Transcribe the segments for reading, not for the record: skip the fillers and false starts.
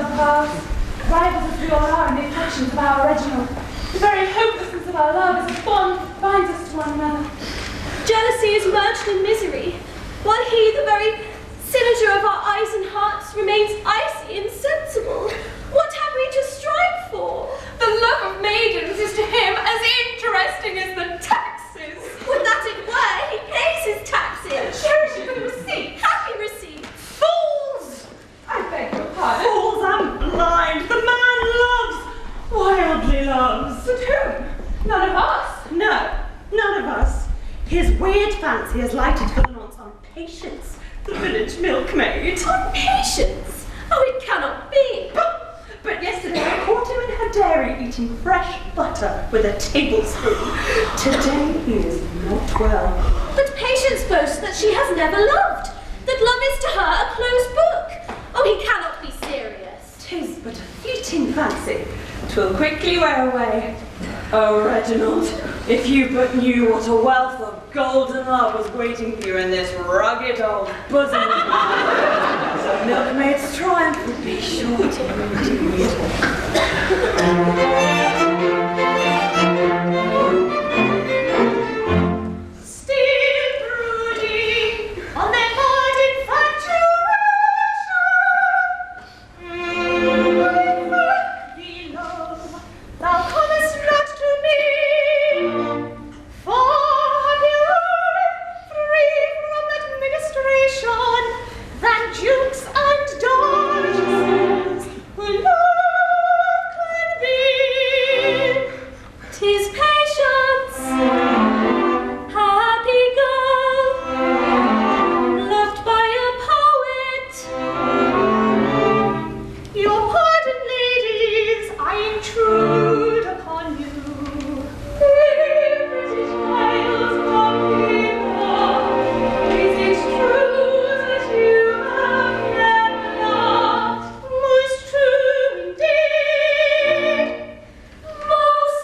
love of ours. Rivals as we all are in the affections of our Reginald, the very hopelessness of our love is a bond that binds us to one another. Jealousy is merged in misery, while he, the very senator of our eyes and hearts, remains icy, insensible. What have we to strive for? The love of maidens is to him as interesting as the taxes. Would that it were, he pays his taxes. Cherishes for the receipt. Happy receipt. Fools! I beg your pardon. Fools and blind. The man loves, wildly loves. But whom? None of us. No, none of us. His weird fancy has lighted for the nonce on Patience, the village milkmaid. On Patience? Oh, it cannot be. But yesterday I caught him in her dairy eating fresh butter with a tablespoon. Today he is not well. But Patience boasts that she has never loved, that love is to her a closed book. Oh, he cannot be serious. 'Tis but a fleeting fancy. 'Twill quickly wear away. Oh, Reginald, if you but knew what a wealth of golden love was waiting for you in this rugged old bosom of mine. The milkmaid's triumph would be short indeed. Still brooding on their hard infatuation. Thee, love, thou comest not to me. For happier, free from that ministration, than dukes and duchesses who love can be. 'Tis Patience, happy girl, loved by a poet. Your pardon, ladies, I intrude upon you. Pretty child of people, is it true that you have never loved? Most true indeed, most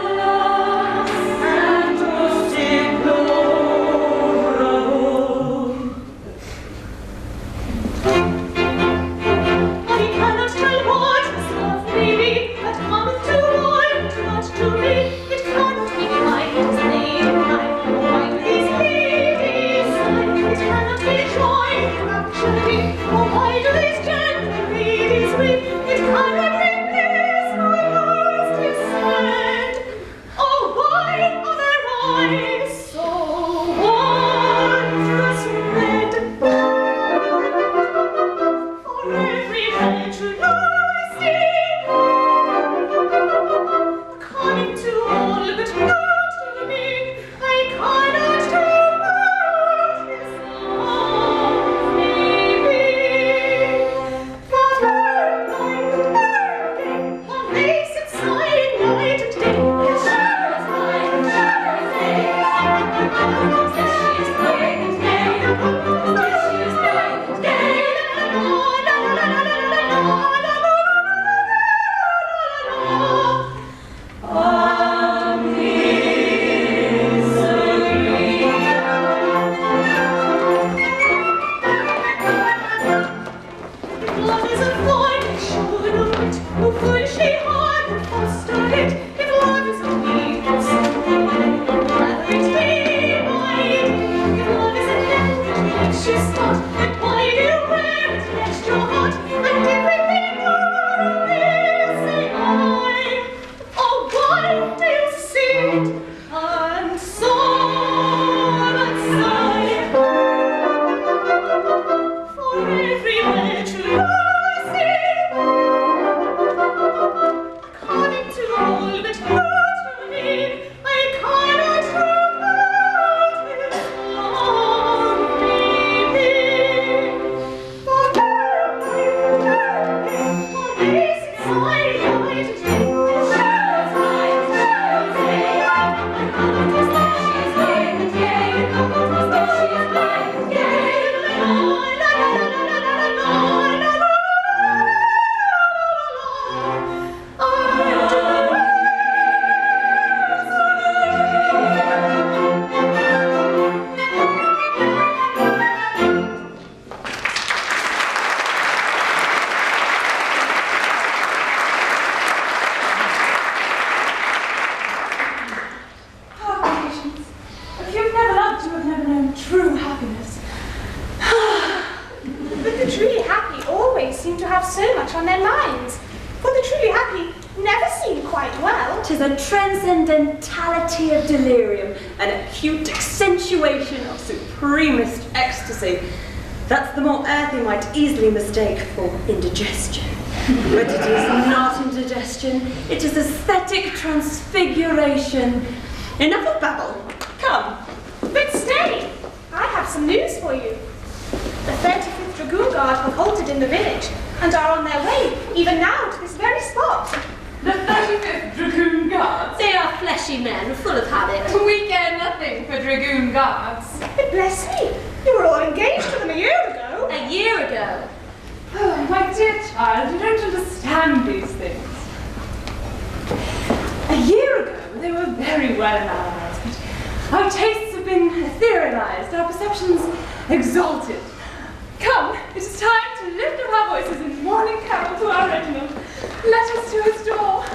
marvelous, and most deplorable. I cannot tell what this love may be, that cometh to one, not to me. It cannot be kind as they like, why do these ladies sigh? It cannot be joy, rapturity, or why do these gentle ladies weep? It cannot be bliss, nor love's descent. Oh, why are their eyes so wondrous red? For every day to know I see, coming to all but not to me, I cannot tell what his love may be. For night and day, while they sit sighing night and day, yes, she is night and she is day. Yes, she is night and day. Yes, she is night and day. Love is a fine should of it, who could she harm and foster it? If love is a weakness, rather it be my and true happiness. But the truly happy always seem to have so much on their minds. For the truly happy never seem quite well. 'Tis a transcendentality of delirium, an acute accentuation of supremest ecstasy. That's the more earthy might easily mistake for indigestion. But it is not indigestion, it is aesthetic transfiguration. Enough of babble. Come. But stay! I have some news for you. The 35th Dragoon Guard have halted in the village and are on their way, even now, to this very spot. The 35th Dragoon Guards. They are fleshy men, full of habit. We care nothing for Dragoon Guards. But bless me, you were all engaged to them a year ago. A year ago. Oh, my dear child, you don't understand these things. A year ago, they were very well in our eyes, but our tastes have been etherealized, our perceptions exalted. Come, it is time to lift up our voices in morning carol to our Reginald. Let us to his door.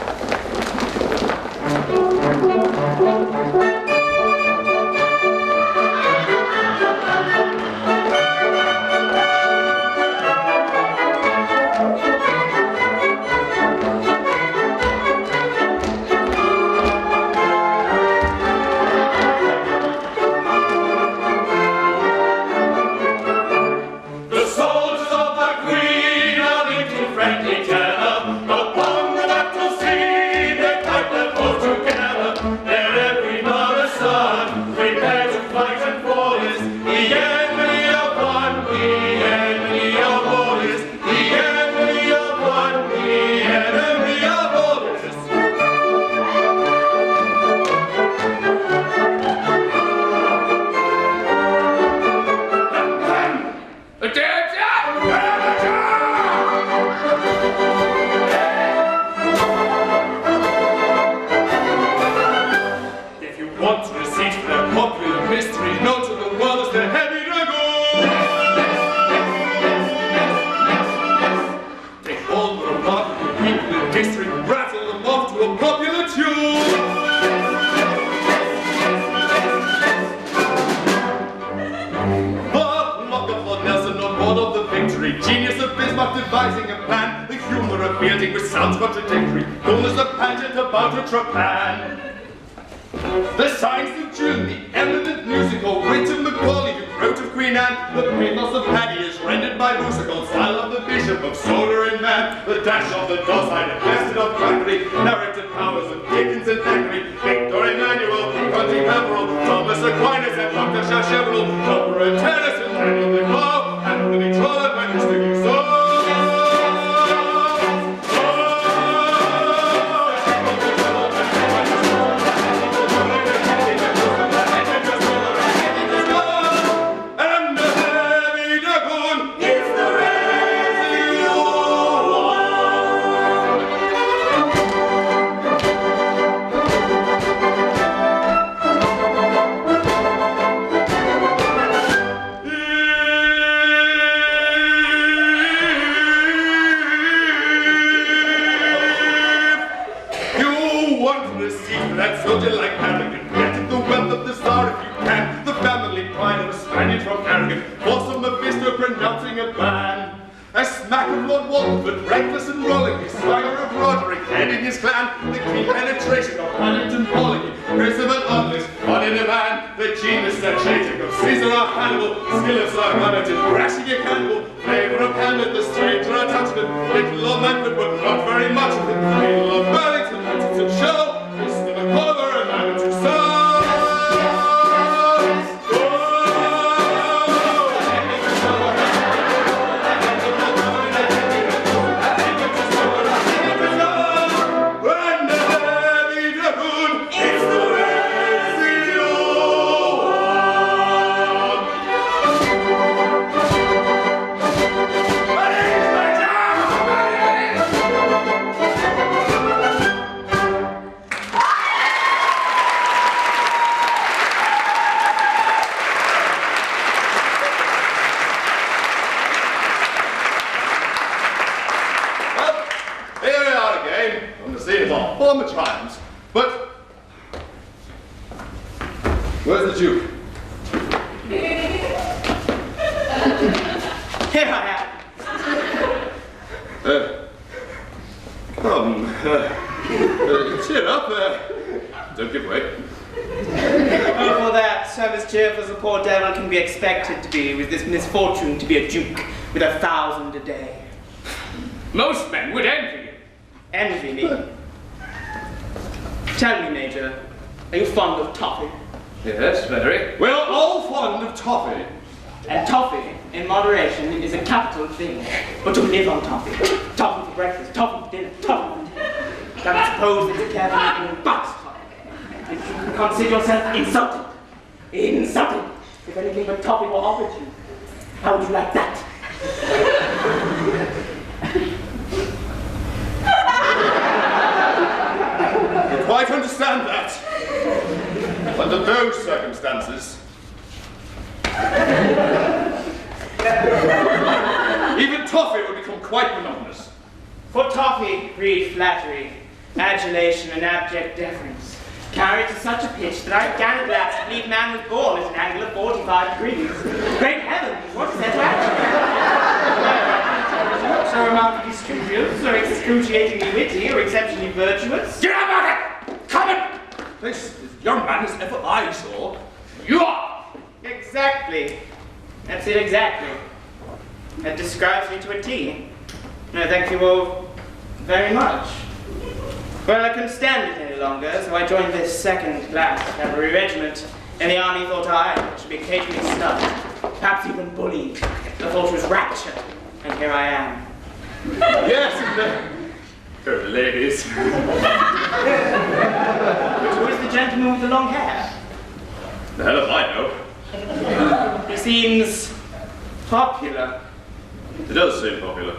The signs of June, the eminent musical wit of Macaulay, who wrote of Queen Anne, the pathos of Paddy is rendered by musical style of the Bishop of Solar and Man, the dash of the docile and blessed of Thackeray, narrative powers of Dickens and Thackeray, Victor Emmanuel, Conti Pemberell, Thomas Aquinas and Dr. Sacheverell, Tupper and Tennis and Daniel Defoe, and the betrothed by Mr. Gilbert. Pronouncing a ban. A smack of Lord Walford, reckless and rolling, the swagger of Roderick, heading his clan, the keen penetration of Paddington Pollock, Grissom and Honest, one in a man, the genius saturating of Caesar or Hannibal, skill of Sargonneton, brashing a cannibal, flavor of Hamlet, the stranger attachment, little of Manfred, but not very much of it, little of Burlington, Huntington Show, Mr. McCullough, and Hamilton Sir. Former triumphs, but where's the Duke? Here I am. Come, cheer up, don't give way. Oh, for that, I'm as cheerful as a poor devil can be expected to be, with this misfortune to be a duke with 1,000 a day. Most men would envy you. Envy me? Tell me, Major, are you fond of toffee? Yes, very. We're all fond of toffee. And toffee, in moderation, is a capital thing. But to live on toffee, toffee for breakfast, toffee for dinner, toffee for dinner, I suppose that you can't have anything but toffee. If you can consider yourself insulted, if anything but toffee were offered you, how would you like that? I quite understand that. Under those circumstances, even toffee would become quite monotonous. For toffee, breed flattery, adulation, and abject deference, carried to such a pitch that I began at last to believe man was born at an angle of 45 degrees. Great heavens, what is that to action? So remarkably studious, or excruciatingly witty, or exceptionally virtuous? Get out of it! Come in! This young man as ever I saw. You are! Exactly. That's it exactly. That describes me to a T. No, thank you all very much. Well, I couldn't stand it any longer, so I joined this second-class cavalry regiment. In the army, thought I should be occasionally snubbed, perhaps even bullied. The thought was rapture, and here I am. Yes, and ladies. Who is the gentleman with the long hair? The hell if I know. He seems popular. It does seem popular.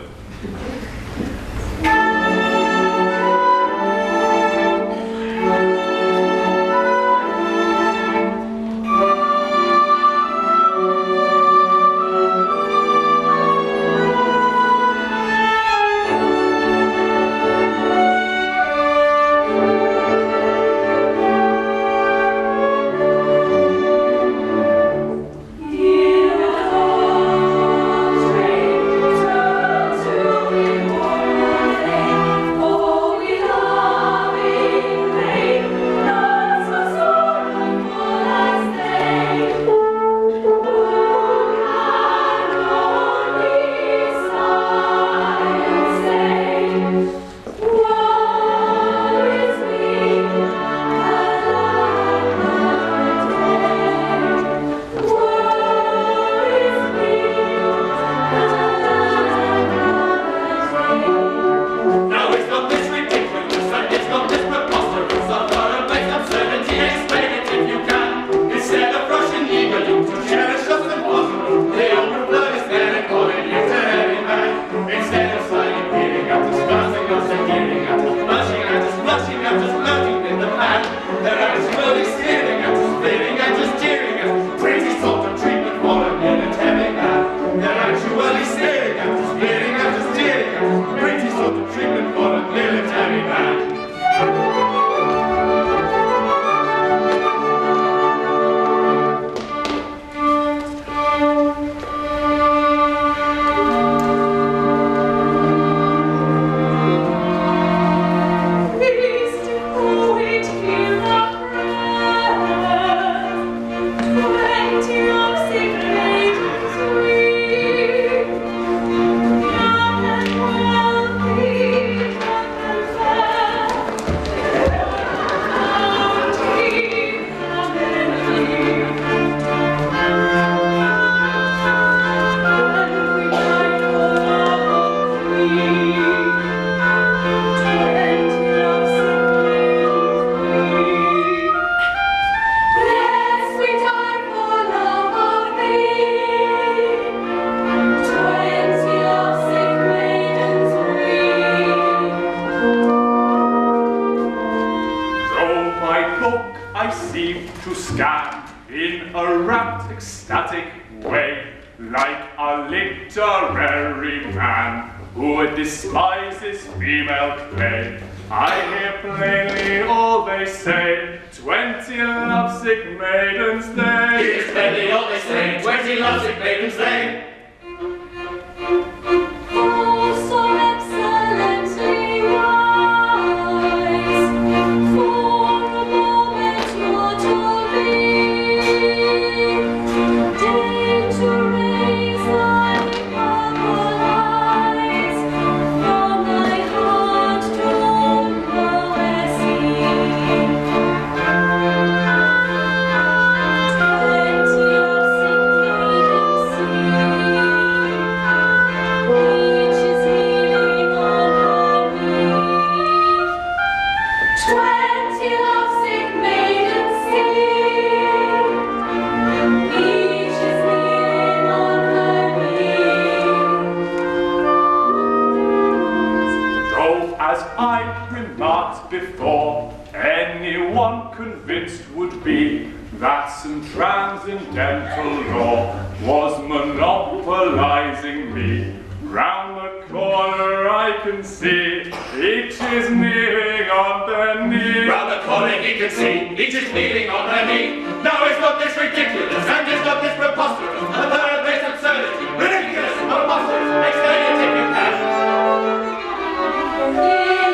that some transcendental law was monopolizing me. Round the corner I can see each is kneeling on their knee. Round the corner he can see each is kneeling on her knee. Now is not this ridiculous, and is not this preposterous, a third-rate absurdity, ridiculous, preposterous, explain it if you can.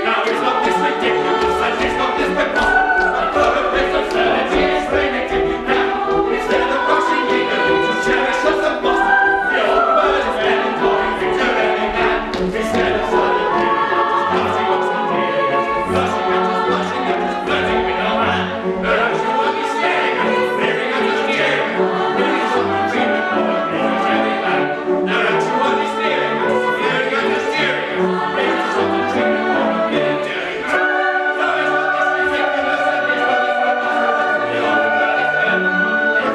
Now is not this ridiculous, and is not this preposterous, a third-rate absurdity, explain it if you can. Instead of rushing eagerly to cherish us and Boston, the old bird is then enjoying victory every man. Instead of sunny beauty, passing on some tears, rushing at us, blushing at us, flirting with no man. Don't you want me staring at us, staring at us, jeering? Really something dreaming for a beauty every man. Don't you want me staring at us, staring at us, jeering? Really something dreaming for a beauty every man. So it's not this ridiculous and it's not this preposterous. The old bird is then victory every man. Now it's not this ridiculous and it's not this preposterous. The old bird is then everybody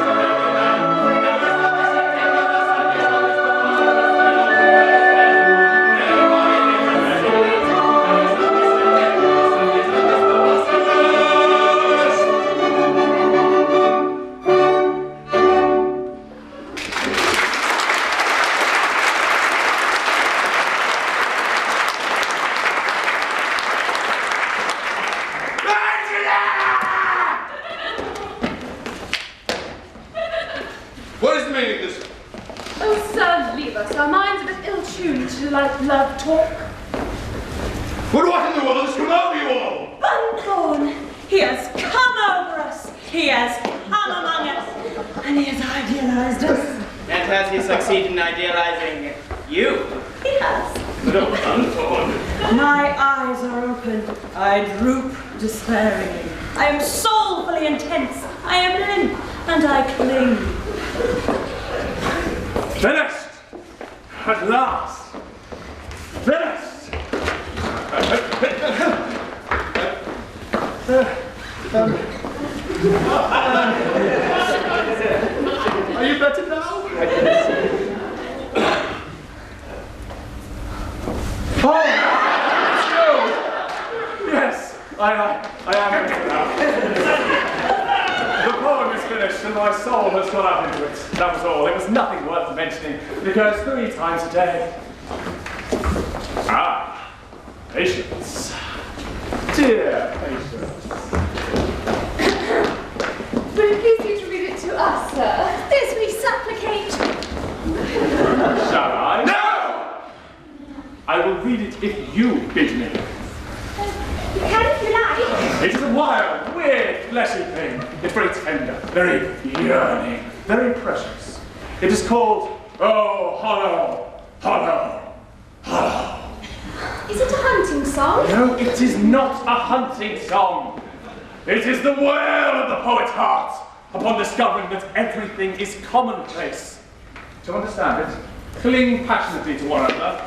lives a sweet. Now it's not this ridiculous and it's not this preposterous. What is the meaning of this? Oh, sir, leave us. Our minds are a bit ill-tuned to like love talk. What in the world has come over you all? Bunthorne, he has come over us. He has come among us. And he has idealized us. And has he succeeded in idealizing you? He has. No, Bunthorne. My eyes are open. I droop despairingly. I am soulfully intense. I am limp, and I cling. Finished! At last! Finished! Are you better now? Oh! Yes, I am better now. The poem is finished and my soul has gone out into it. That was all. It was nothing worth mentioning because 3 times a day. Ah, patience. Dear patience. Will you please need to read it to us, sir? This we supplicate. Shall I? No! I will read it if you bid me. You can if you like. It is a wild, weird, fleshy thing. It's very tender, very yearning, very precious. It is called Oh, Hollow, Hollow, Hollow. Is it a hunting song? No, it is not a hunting song. It is the wail of the poet's heart upon discovering that everything is commonplace. To understand it, cling passionately to one another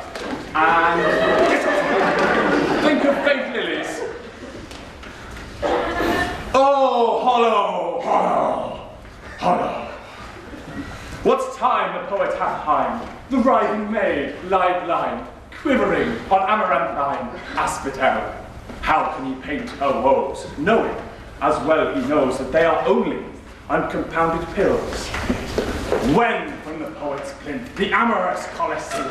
and think of faint lilies. Oh, hollow, hollow, hollow. What time the poet hath hined, the writhing maid lied blind, quivering on amaranthine asphodel. How can he paint her woes, knowing, as well he knows, that they are only uncompounded pills? When from the poet's plinth the amorous Colossi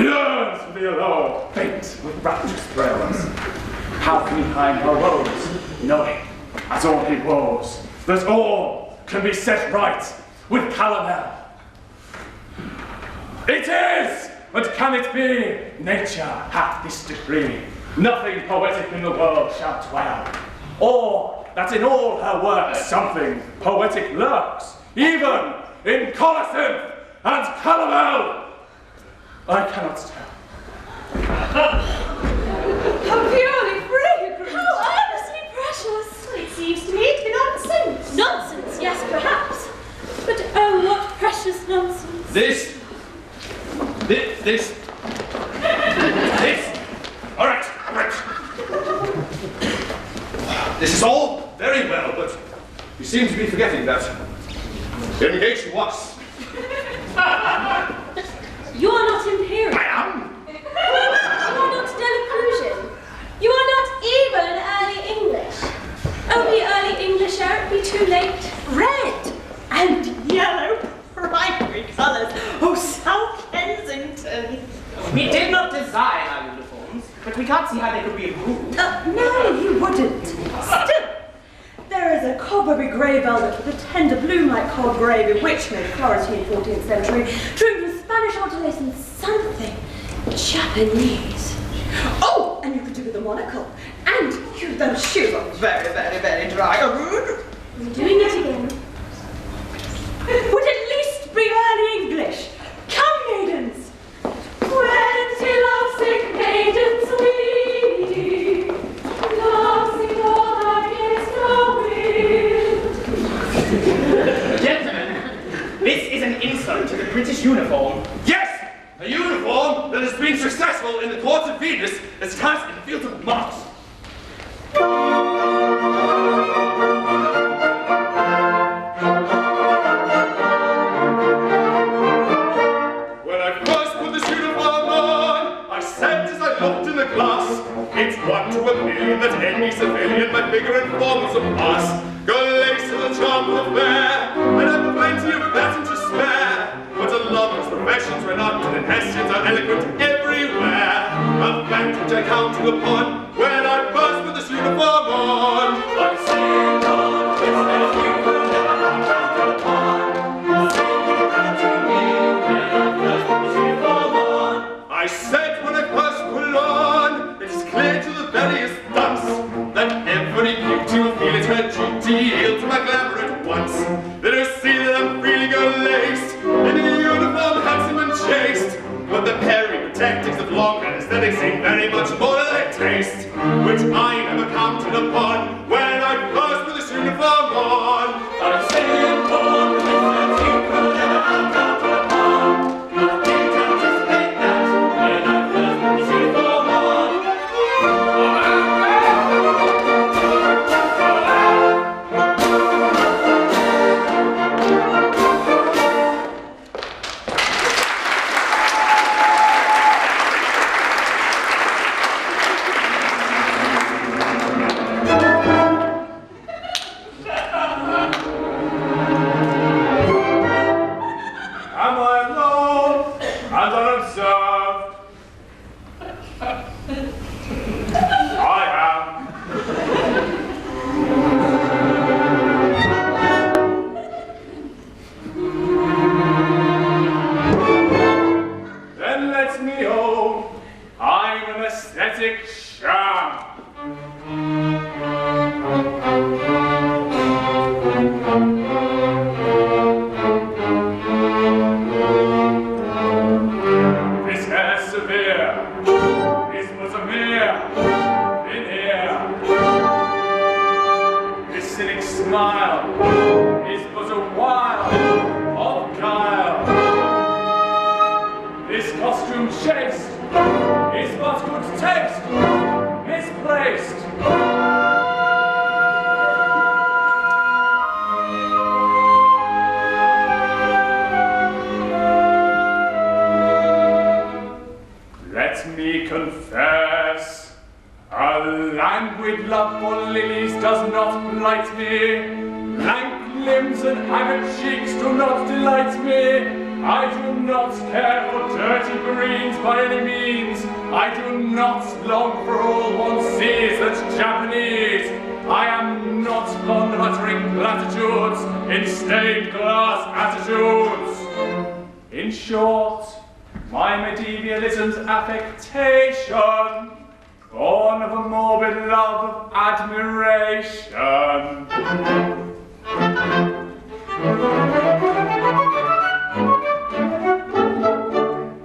yearns for the allure, faint with rapturous thrills, how can he hide her woes, knowing, as all he woes, that all can be set right with calomel? It is, but can it be? Nature hath this decree, nothing poetic in the world shall dwell, or that in all her works something poetic lurks, even in colocynth and calomel. I cannot tell. How purely fragrant! How earnestly precious! It seems to me to be nonsense. Nonsense, yes, perhaps. But oh, what precious nonsense. This. All right. This is all very well, but you seem to be forgetting that you're engaged to us. You are not imperial. I am. You are not Delacrusian. You are not even an early English. Oh, be early English ere it be too late. Rare fiery colours. Oh, South Kensington. We did not design our uniforms, but we can't see how they could be improved. No, you wouldn't. Still, there is a cobbleby grey velvet with a tender bloom like cold gravy, which made Florentine 14th century, trimmed with Spanish ortolace and something Japanese. Oh, and you could do with a monocle. And you, those shoes are very, very, very dry. We're doing it again. Would at least be early English. Come, maidens. 20 lovesick maidens we, dancing all against the wind. Gentlemen, this is an insult to the British uniform. Yes! A uniform that has been successful in the courts of Venus as cast in the fields of Mars. When I first put this uniform on, I said as I looked in the glass, it's 1 to 1,000,000 that any civilian my figure and form will surpass. Go lace of the charm of the fair, and have plenty of pattern to spare. But a lover's professions were not, and hestians are eloquent everywhere. A fact which I counted upon when I first put this uniform on. I'm saying on, it's that you will never be counted upon. Saying that to me when I first put this uniform on. I said when I first put it on, it is clear to the veriest dunce that every beauty will feel it's her duty yield to my glamour at once. Let her see that I'm freely go-laced in a uniform handsome and chaste. But the period tactics of long and aesthetics seem very much more to their taste, which I never counted upon when I first put this uniform on. I'm saying on the that you could never have counted upon. I didn't anticipate that when I first put this uniform on. Affectation, born of a morbid love of admiration.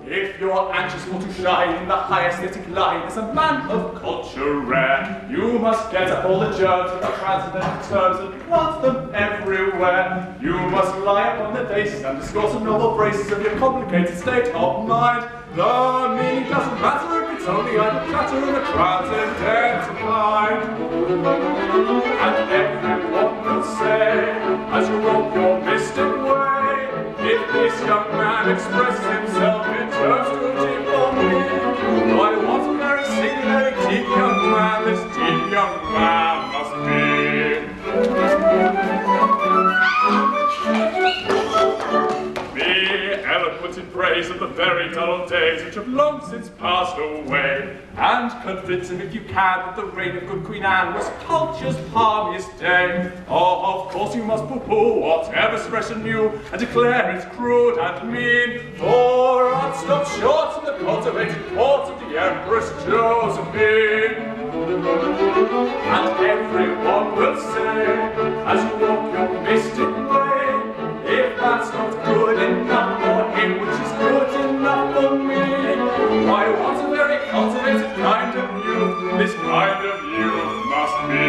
If you're anxious for to shine in the high aesthetic line as a man of culture rare, you must get up all the germs of the transcendental terms and plant them everywhere. You must lie upon the basis and discourse some novel phrases of your complicated state of mind. The meaning doesn't matter if it's only idle chatter in a transcendental. And everyone will say, as you walk your mystic way, if this young man expresses himself in terms too deep for me, why what a very singular deep young man this deep young man must be. Be phrase of the very dull old days which have long since passed away. And convince him if you can that the reign of good Queen Anne was culture's palmiest day. Oh, of course you must pooh-pooh whatever's fresh and new, and declare it's crude and mean. For art stopped short in the cultivated court of the Empress Josephine. And everyone will say, as you walk your mystic way, if that's not good enough for him, which is good enough for me, why, what a very cultivated kind of youth this kind of youth must be.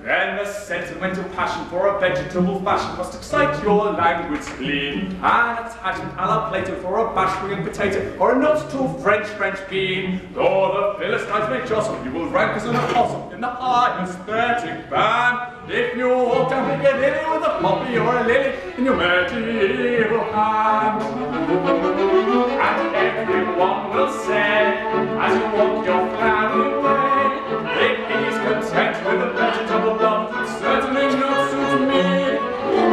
Then the sentimental passion for a vegetable fashion must excite your languid spleen. An Italian a la Plato for a bashful potato, or a not too French bean. Though the Philistines may jostle, you will rank as an apostle in the high aesthetic band. If you walk down Piccadilly with a poppy or a lily in your medieval hand. And everyone will say, as you walk your family way, if he's content with a vegetable love, it's certainly not suit me.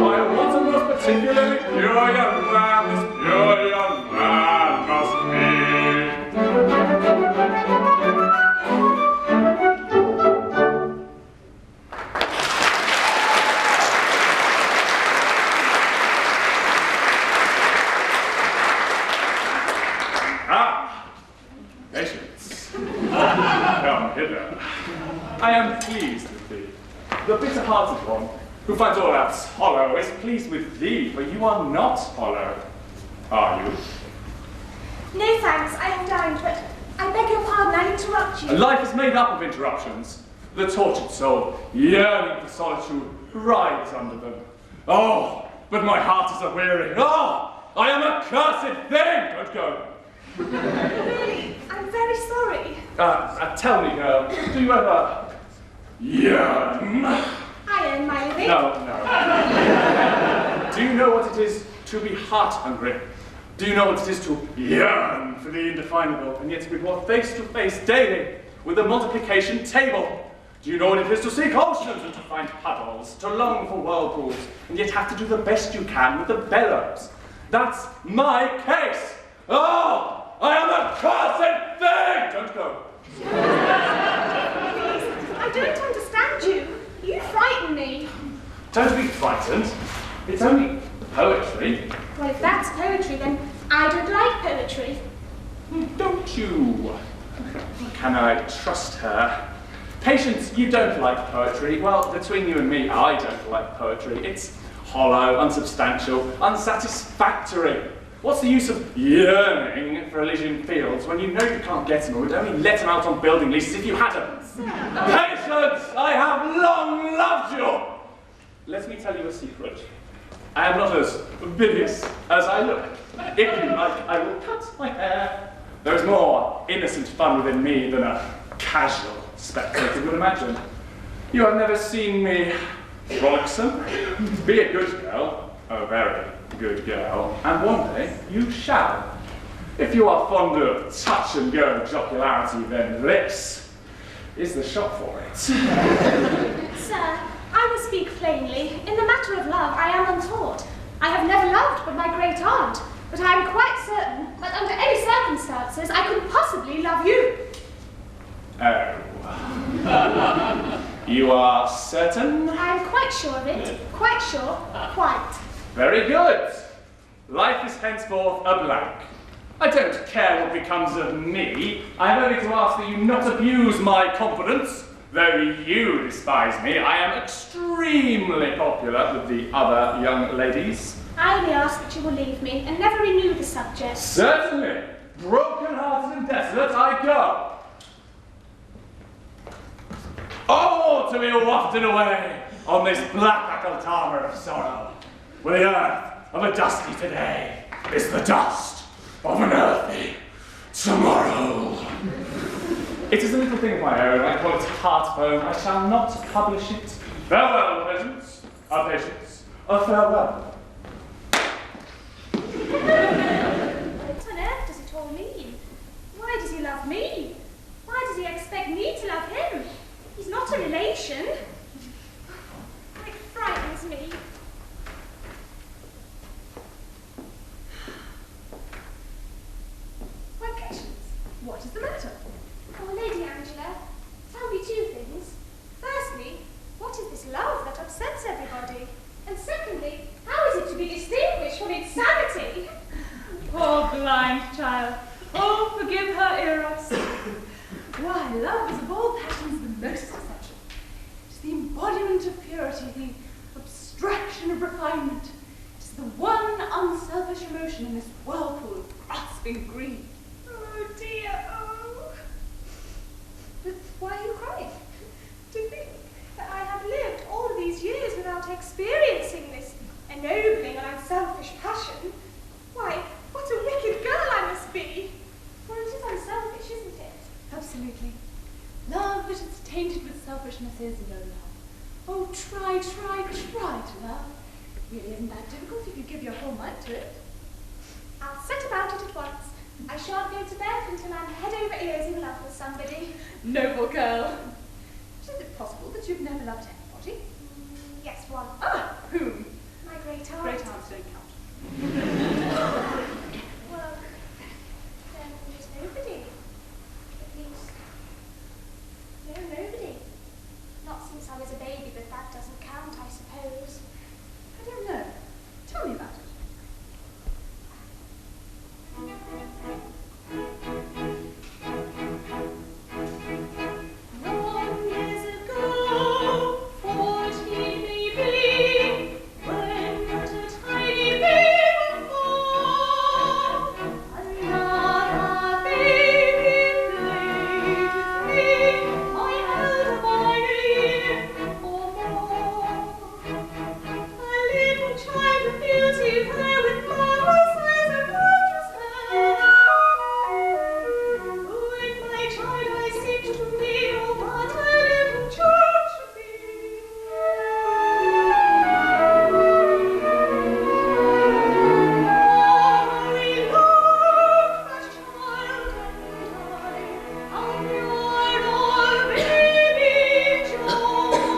Why, what a most particularly pure young man this pure young man must be. Patience. Come hither. I am pleased with thee. The bitter-hearted one, who finds all else hollow, is pleased with thee, for you are not hollow. Are you? No thanks, I have dined, but I beg your pardon, I interrupt you. Life is made up of interruptions. The tortured soul, yearning for solitude, rides under them. Oh, but my heart is a-weary. Oh, I am a cursed thing! Don't go. Really, I'm very sorry. Tell me, girl, do you ever yearn? I earn my living. No. Do you know what it is to be heart-hungry? Do you know what it is to yearn for the indefinable, and yet to be brought face to face daily with the multiplication table? Do you know what it is to seek oceans and to find puddles, to long for whirlpools, and yet have to do the best you can with the bellows? That's my case. Oh! I am a cursed thing! Don't go. I don't understand you. You frighten me. Don't be frightened. It's only poetry. Well, if that's poetry, then I don't like poetry. Don't you? Can I trust her? Patience, you don't like poetry. Well, between you and me, I don't like poetry. It's hollow, unsubstantial, unsatisfactory. What's the use of yearning for Elysian fields when you know you can't get them, or would only let them out on building leases if you had them? Patience! I have long loved you! Let me tell you a secret. I am not as bilious as I look. If you like, I will cut my hair. There is more innocent fun within me than a casual spectator would imagine. You have never seen me frolicsome. Be a good girl, a very good girl, and one day you shall. If you are fond of touch-and-go jocularity, then this is the shop for it. Sir, I will speak plainly. In the matter of love, I am untaught. I have never loved but my great aunt, but I am quite certain that under any circumstances I couldn't possibly love you. Oh. You are certain? I am quite sure of it. Quite sure. Quite. Very good. Life is henceforth a blank. I don't care what becomes of me. I have only to ask that you not abuse my confidence. Though you despise me, I am extremely popular with the other young ladies. I only ask that you will leave me and never renew the subject. Certainly. Broken-hearted and desolate, I go. Oh, to be wafted away on this black altar of sorrow, where the earth of a dusty today is the dust of an earthy tomorrow. It is a little thing of my own. I call it heart poem. I shall not publish it. Farewell, patience. Patience. Farewell. What on earth does it all mean? Why does he love me? Why does he expect me to love him? He's not a relation. It frightens me. blind child. Oh, forgive her, Eros. Why, love is of all passions the most essential. It is the embodiment of purity, the abstraction of refinement. It is the one unselfish emotion in this whirlpool of grasping greed. Oh dear, oh. But why are you crying? To think that I have lived all these years without experiencing this ennobling and unselfish passion. Why, what a wicked girl I must be! For it is unselfish, isn't it? Absolutely. Love that is tainted with selfishness is no love. Oh, try to love. It really isn't that difficult if you give your whole mind to it. I'll set about it at once. I shan't go to bed until I'm head over ears in love with somebody. Noble girl. Is it possible that you've never loved anybody? Yes, one. Ah, whom? My great aunt. Great aunts don't count. Well, then there's nobody. At least, no, nobody. Not since I was a baby, but that doesn't count, I suppose. I don't know. Tell me about it. Long years ago, 14 maybe, when but a tiny baby born, another baby played with me. I held her by a year or more. A little child of beauty, fair with marvelous eyes and gorgeous hair. With my child I seemed to be all that a little child should be. Oh, we loved that child and I, our pure all baby joy.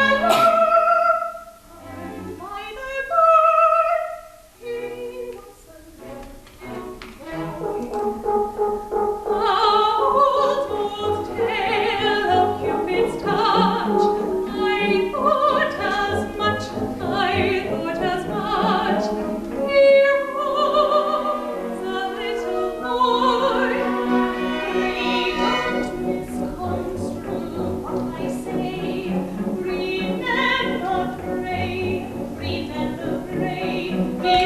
And by the birth he was alone. Old tale of Cupid's touch. I thought as much. He was a little boy. Pray don't misconstrue what I say. Remember, pray. He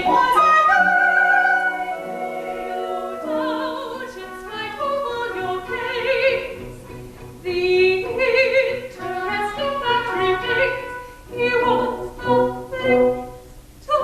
was a no doubt, in spite of all your pains, the interesting fact remains, he was nothing to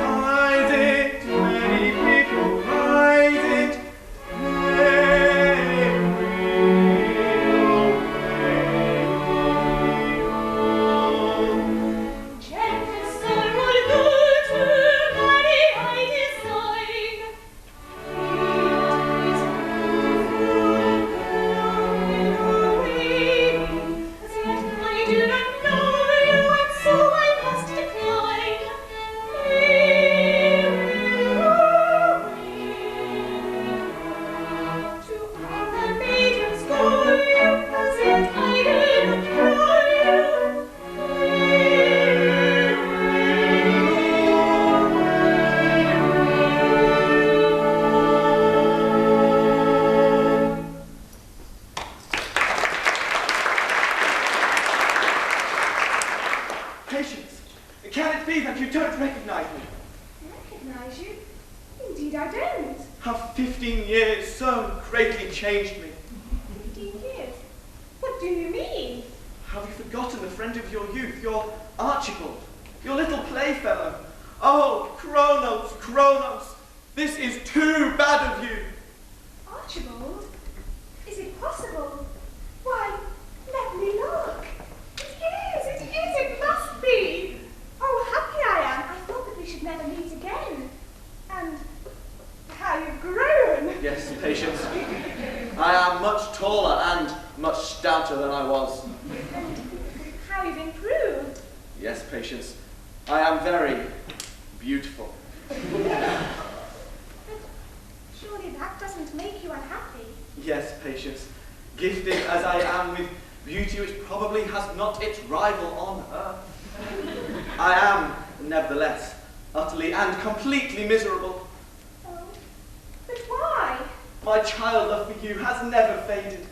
rise it, many people rise it, they will obey. Gentle sorrow good to marry I design. It is waiting, as yet I do not know you, and so I must decline. To other maidens go you, as yet I do not know you. Patience, can it be that you don't recognize me? Recognize you? Indeed I don't. Have 15 years so greatly changed me? 15 years? What do you mean? Have you forgotten the friend of your youth, your Archibald, your little playfellow? Oh, Kronos, Kronos, this is too bad of you. Archibald? Is it possible? Why, let me look. It must be. Oh, happy I am. I thought that we should never meet again. And how you've grown. Yes, Patience. I am much taller and much stouter than I was. And how you've improved. Yes, Patience. I am very beautiful. But surely that doesn't make you unhappy. Yes, Patience, gifted as I am with beauty which probably has not its rival on earth, I am, nevertheless, utterly and completely miserable. Oh, but why? My child love for you has never faded.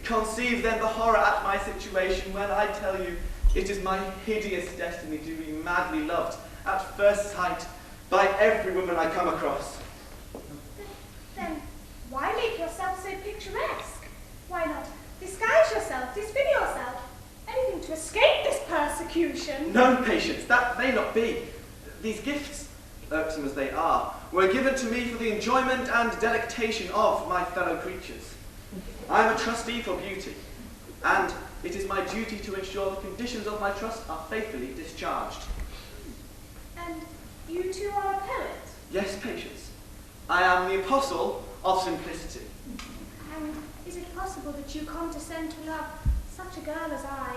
Conceive then the horror at my situation when I tell you it is my hideous destiny to be madly loved at first sight by every woman I come across. Then why make yourself so picturesque? Why not disguise yourself, disfigure yourself, anything to escape this persecution? No, Patience, that may not be. These gifts, irksome as they are, were given to me for the enjoyment and delectation of my fellow creatures. I am a trustee for beauty, and it is my duty to ensure the conditions of my trust are faithfully discharged. And you too are a poet? Yes, Patience. I am the apostle of simplicity. And is it possible that you condescend to love such a girl as I?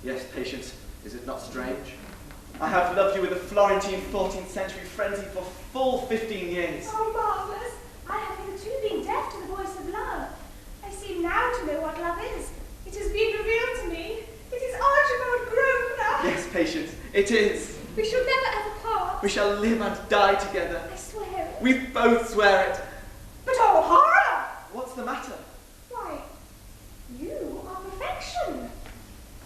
Yes, Patience, is it not strange? I have loved you with a Florentine 14th century frenzy for full 15 years. Oh, marvellous! I have hitherto been deaf to the voice of love. I seem now to know what love is. It has been revealed to me. It is Archibald Grosvenor. Yes, Patience, it is. We shall never ever part. We shall live and die together. I swear it. We both swear it. But oh, horror! What's the matter? Why, you are perfection.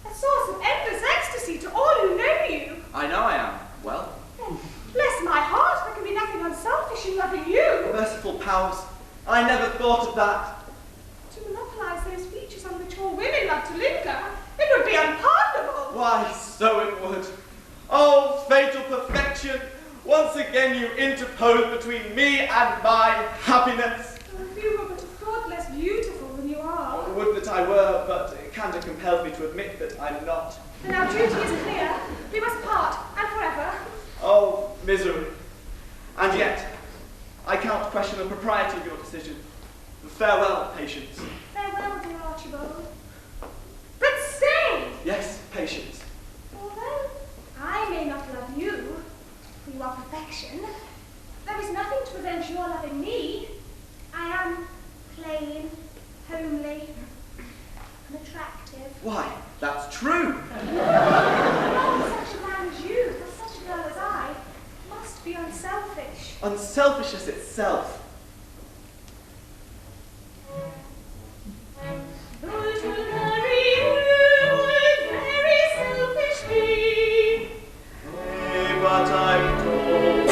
A source of endless ecstasy to all who know you. I know I am. Well, Then, bless my heart, there can be nothing unselfish in loving you. Merciful powers, I never thought of that. To monopolize those features on which all women love to linger, it would be unpardonable. Why, so it would. Oh, fatal perfection, once again you interpose between me and my happiness. Oh, if you were but a thought less beautiful than you are. Would that I were, but candour compels me to admit that I'm not. Then our duty is clear. We must part, and forever. Oh, misery. And yet, I cannot question the propriety of your decision. Farewell, Patience. Farewell, dear Archibald. But stay! Yes, Patience. Although I may not love you, for you are perfection, there is nothing to prevent your loving me. I am plain, homely, unattractive. Why, that's true. Loving such a man as you, for such a girl as I, must be unselfish. Unselfishness itself. Though to marry you would very selfish be. But I'm told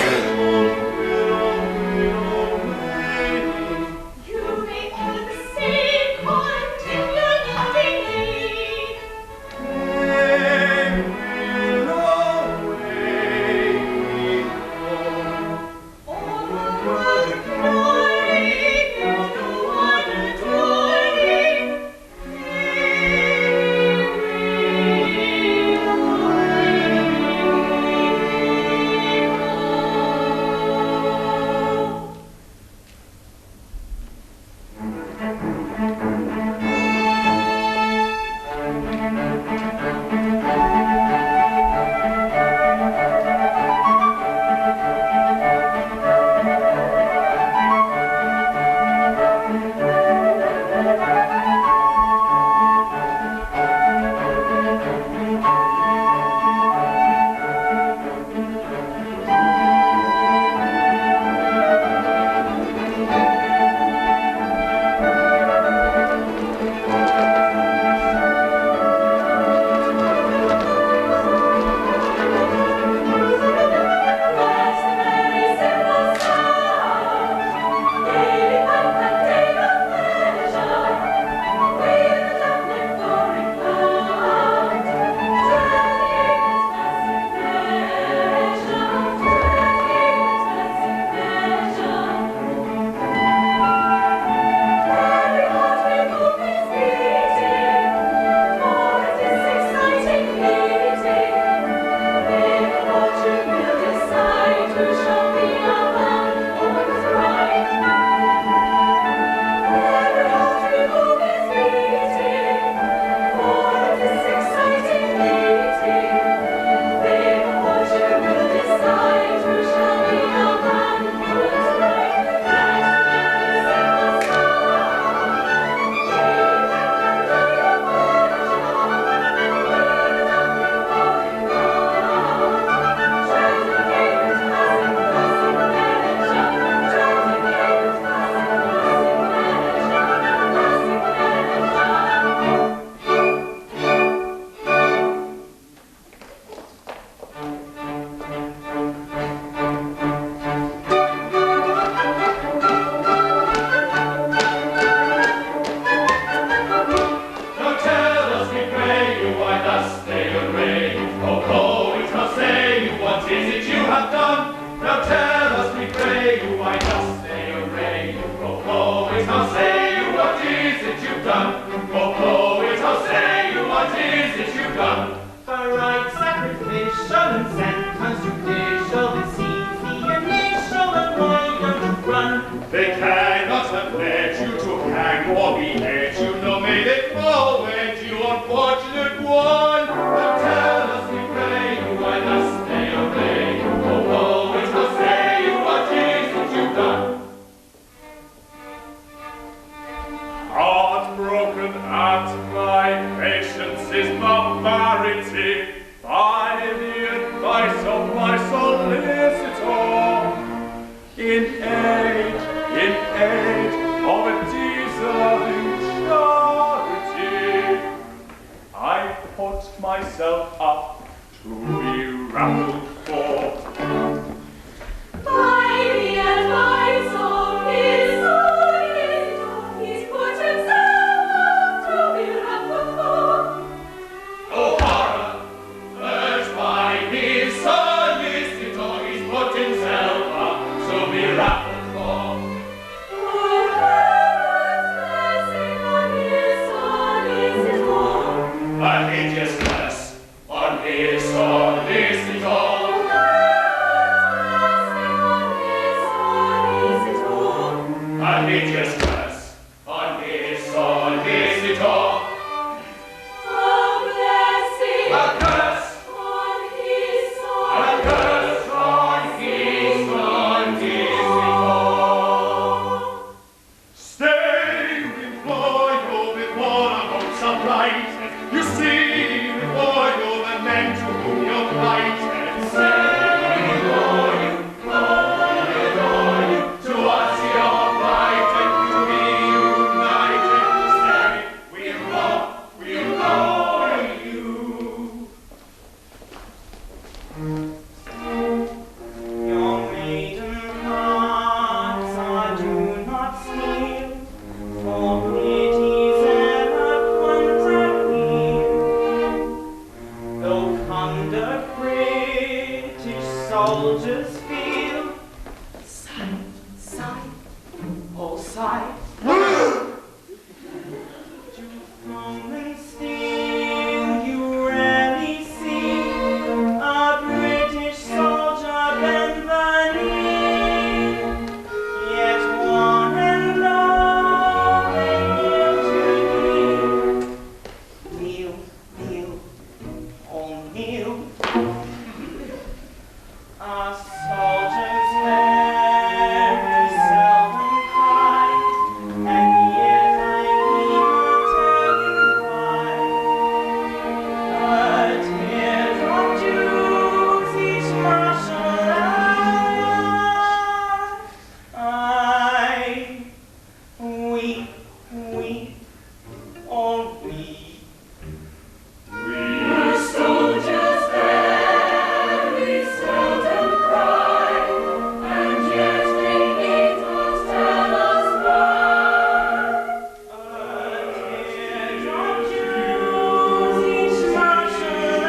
You may all the same continue loving me. they will away. Now tell us, we pray you, why dost they array you? Oh, poets, how say you, what is it you've done? Oh, poets, how say you, what is it you've done? For right sacrificial and sentence judicial, it seems the initial, and why don't you run? They cannot have led you to hang or behead you, nor made it forward, you unfortunate one. Now tell us, we pray you, why thus they obey you. Oh, poets, how say you, what is it you've done? Heartbroken at my patience is barbarity, by the advice of my solicitor, in aid of a deserving charity, I put myself up to be rambled for. By the advice of his solicitor, he's put himself up to be rambled for. Oh, horror! Urged by his solicitor, he's put himself up to be raffled for. Oh, heaven's blessing on his solicitor. A hideous curse on his solicitor. A hideous curse on his solicitor. A blessing A curse, on his a curse on his solicitor. Stay before you, before the hopes are brighted. You see before you the men to whom you're plighted. Stay before you, to us you're plighted, to be united. Stay, we implore you. Your maiden hearts do not steal, for pity's eloquent appeal. Though under British soldiers feel, sigh, sigh, oh sigh. From and sting, you rarely see a British soldier bend the knee. Yet one and all they kneel to thee. Kneel, kneel, oh kneel. Our soldiers very seldom cry, and yet I need not tell you why. The tears of Jews each marshal I weep, weep, oh weep. Our soldiers very seldom cry, and yet they need not tell us why. The tears of Jews each marshal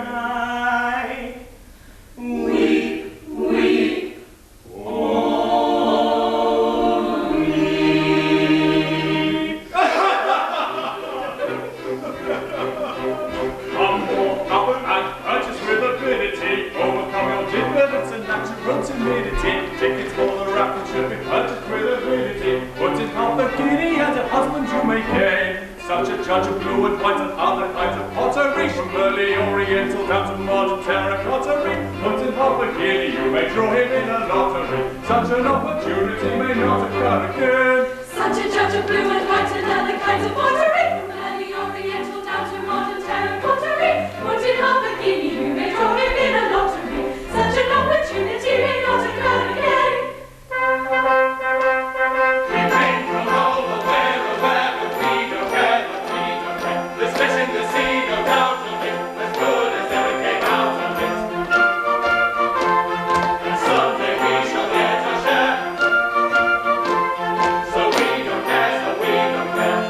I Weep, weep, Humble, upper and purchase with ability, overcome your diffidence and natural timidity. Tickets for the raffle should be purchased with ability. Put in half a guinea and a husband you may gain. Such a judge of blue and white and other kinds of pottery, from early oriental down to modern terracottery. Put in half a guinea, you may draw him in a lottery. Such an opportunity may not occur again. such a judge of blue and white and other kinds of pottery, from early oriental down to modern terracottery. Put in half a guinea, you may draw him in a lottery. Such an opportunity may not occur again. We came from all the where, but we don't care, but we don't care. This fish in the sea, no doubt will be as good as ever came out of it. And someday we shall get our share. So we don't care, so we don't care.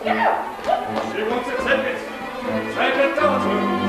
She wants to take it. Take it down to her.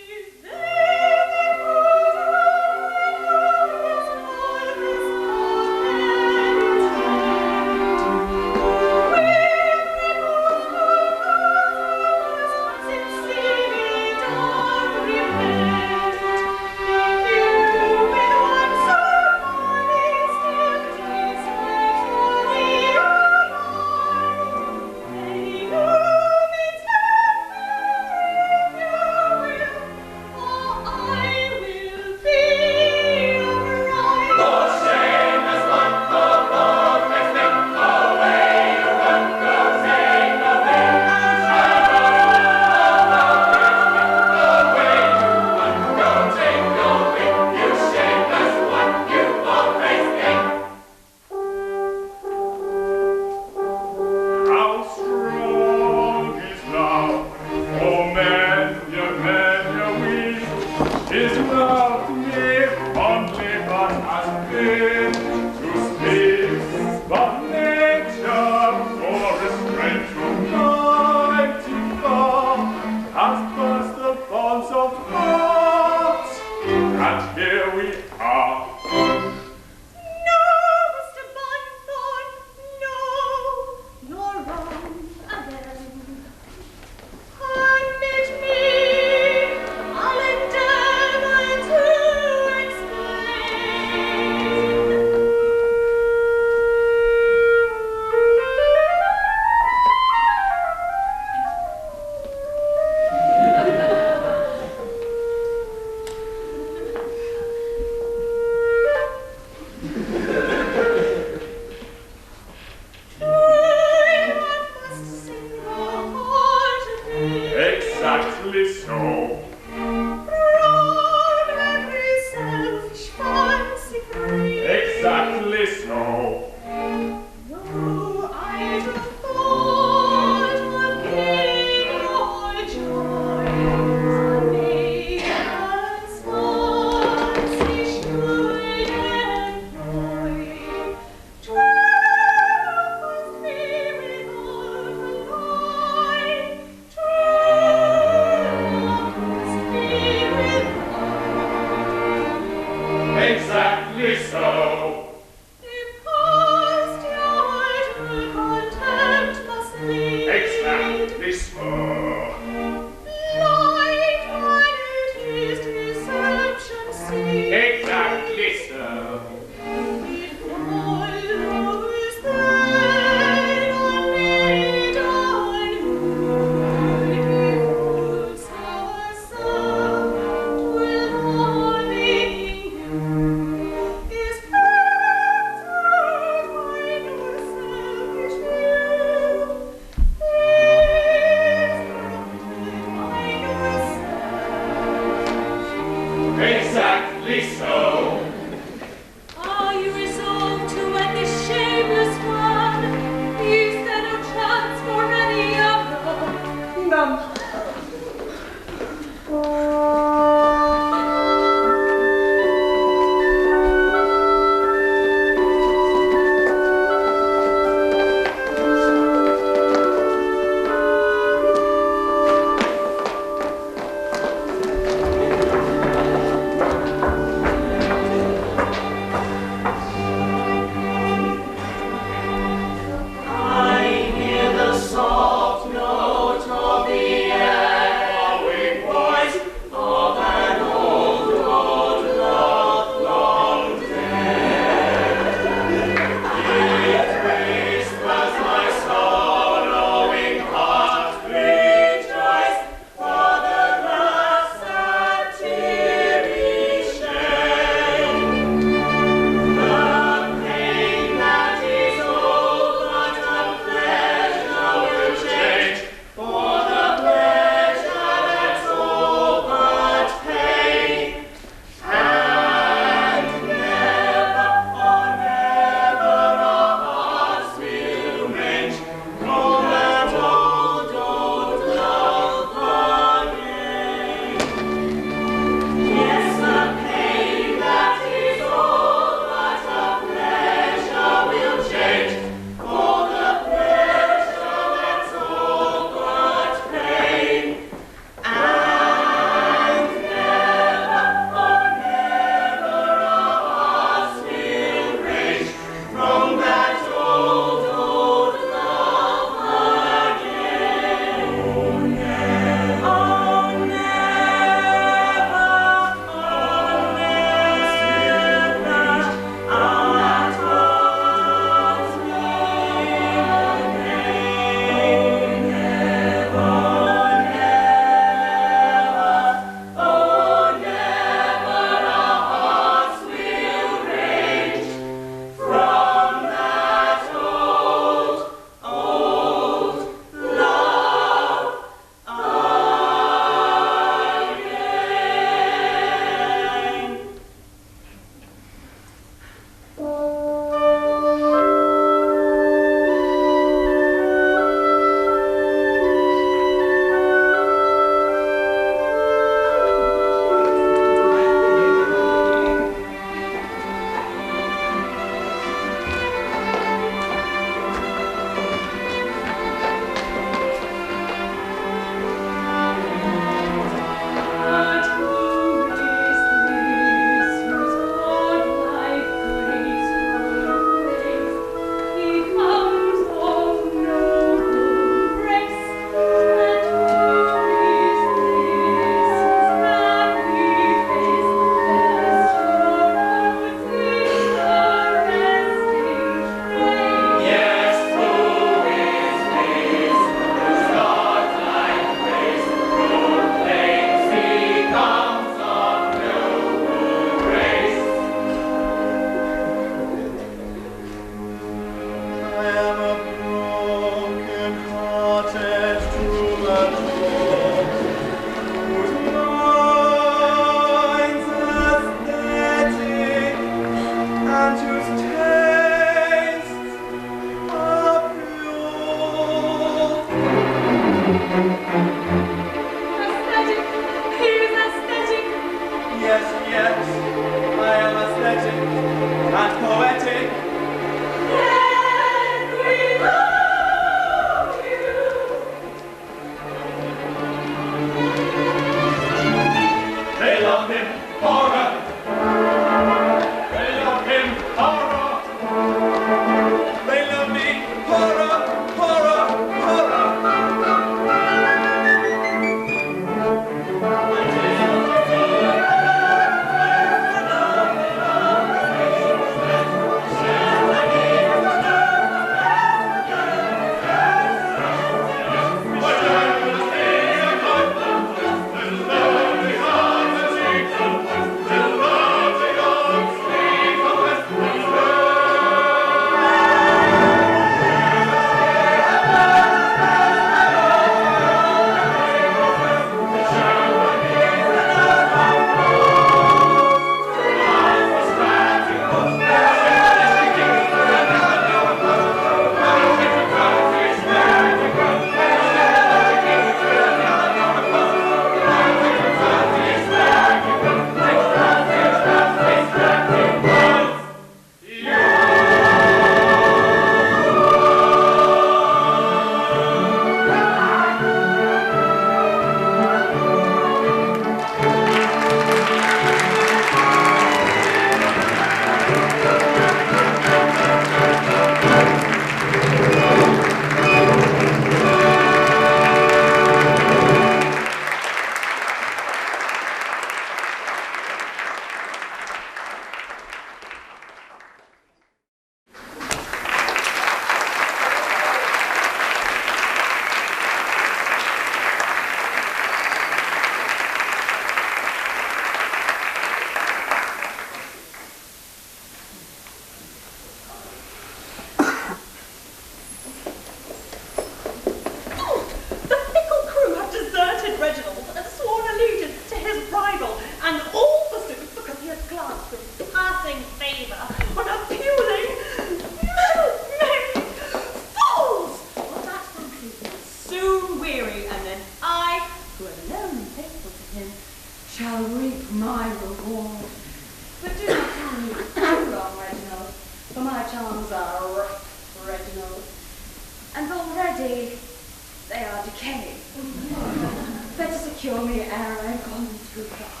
lonely air I've gone through the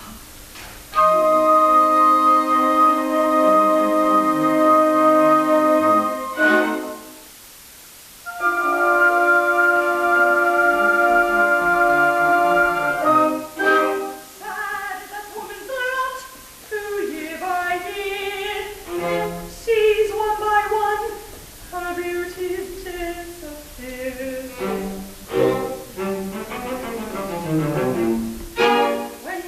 When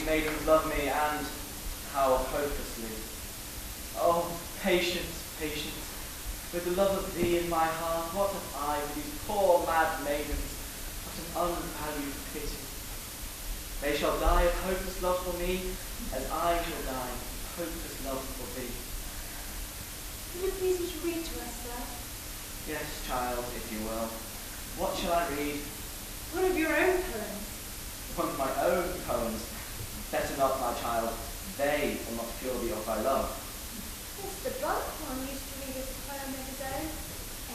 maidens love me, and how hopelessly. Oh, patience, patience. With the love of thee in my heart, what have I for these poor mad maidens? What an unvalued pity. They shall die of hopeless love for me, as I shall die of hopeless love for thee. Will you please read to us, sir? Yes, child, if you will. What shall I read? One of your own poems. One of my own poems. Better not, my child. They will not cure thee of thy love. Mr. Buckhorn used to read us a poem of his own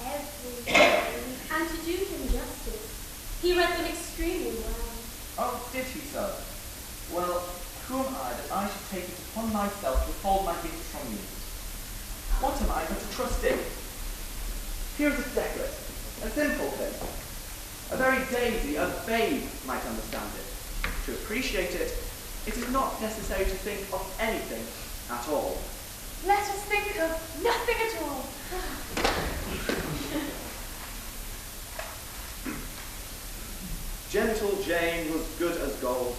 every day, and to do him justice, he read them extremely well. Oh, did he so? Well, who am I that I should take it upon myself to withhold my gifts from you? What am I but a trustee? Here is a decollete, a simple thing. A very daisy, a babe might understand it. To appreciate it, it is not necessary to think of anything at all. Let us think of nothing at all. Gentle Jane was good as gold.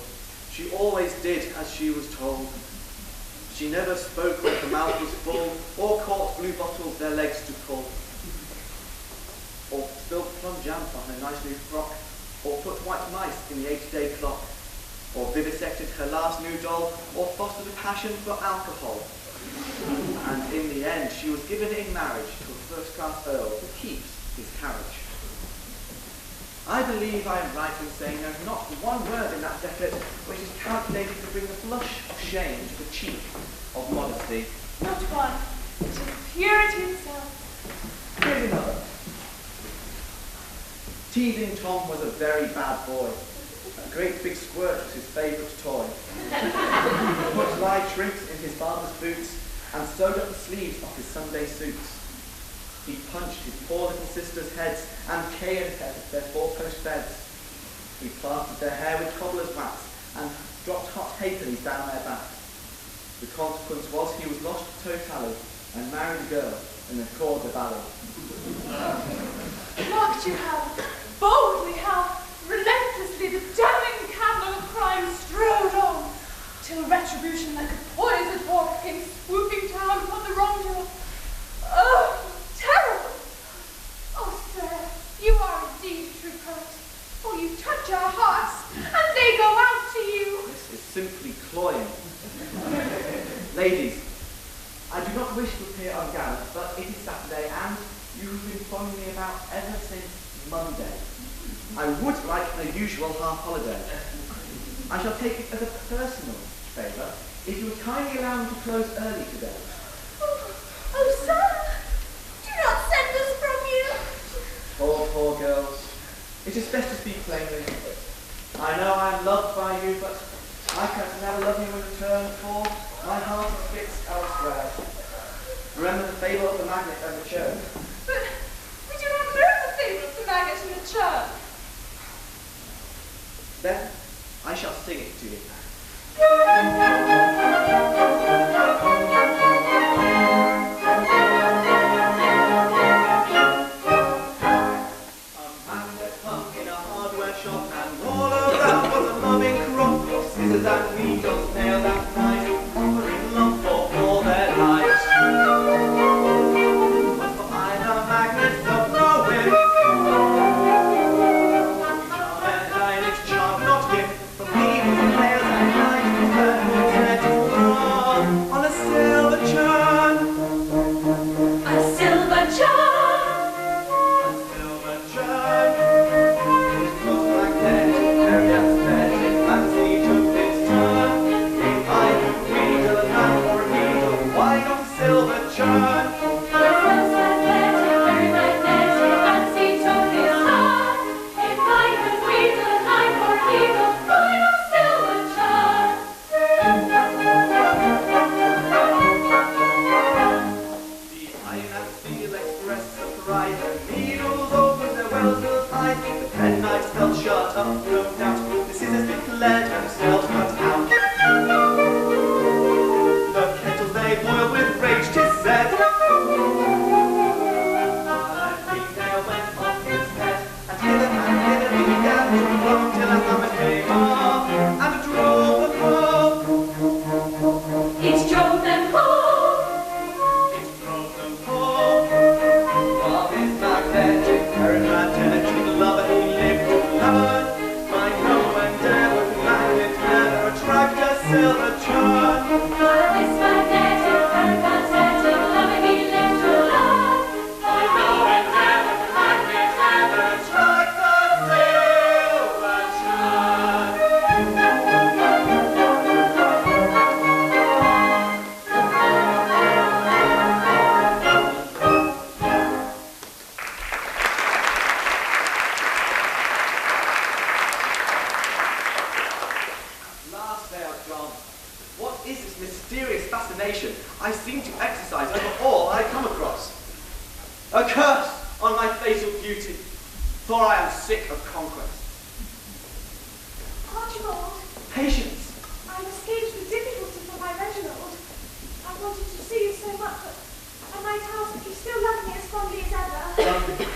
She always did as she was told. She never spoke when her mouth was full, or caught blue bottles their legs to pull, or spilled plum jam on her nice new frock, or put white mice in the 8-day clock, or vivisected her last new doll, or fostered a passion for alcohol. And in the end, she was given in marriage to a first-class earl who keeps his carriage. I believe I am right in saying there is not one word in that decollete which is calculated to bring the blush of shame to the cheek of modesty. Not one. It is purity itself. Here's another. Teething Tom was a very bad boy. A great big squirt was his favourite toy. He put live shrimps in his barber's boots and sewed up the sleeves of his Sunday suits. He punched his poor little sisters' heads and K&headed their 4-post beds. He plastered their hair with cobbler's wax and dropped hot halfpennies down their backs. The consequence was he was lost totally and married a girl in the Cour de Ballet. Marked you how boldly, how relentlessly the damning candle of crime strode on, till retribution like a poisoned hawk came swooping down upon the wrongdoer. Oh, terrible! Oh, sir, you are indeed a true poet, for you touch our hearts, and they go out to you. This is simply cloying. Ladies, I do not wish to appear ungallant, but it is Saturday, and you have been following me about ever since Monday. I would like the usual half holiday. I shall take it as a personal favour if you would kindly allow me to close early today. Oh, sir, do not send us from you. Poor girls. It is best to speak plainly. I know I am loved by you, but I can never love you in return, for my heart is fixed elsewhere. Remember the fable of the magnet and the churn. But we do not know the thing of the maggot and the churn. Then I shall sing it to you. Scissors and needles, nails and knives, offering love for all their lives. But for either magnets of the wind, charm and line its charm not give. For me was nails and knives, turn would set it on a silver churn. A silver churn. A silver churn. It was magnetic, very aesthetic, fancy took its turn. If I could wheedle a lamp or a needle, why not a silver churn? Very magnetic, fancy took its turn. If I could wheedle a knife or a needle, why not silver churn? The iron and steel express surprise. The needles opened their wells till high. The penknives fell shut up, no doubt. The scissors declared themselves cut out. The kettles they boiled with rage, 'tis said. Every nail went off his head, and hither he began to blow till a hammer came off, and drove the crow A curse on my fatal beauty, for I am sick of conquest. Archibald, Patience. I escaped the difficulty from my Reginald. I wanted to see you so much, but I might ask if you still love me as fondly as ever.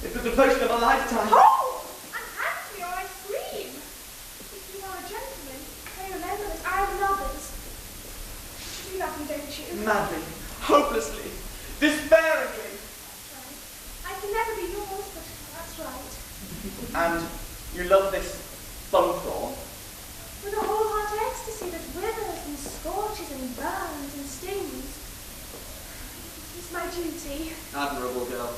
It's the devotion of a lifetime. Oh! And hand me or I scream! If you are a gentleman, pray remember that I am lovers. You love me, don't you? Madly, hopelessly, despairingly. That's right. I can never be yours, but that's right. And you love this bumthorn? With a whole-heart ecstasy that withers and scorches and burns and stings. It is my duty. Admirable girl.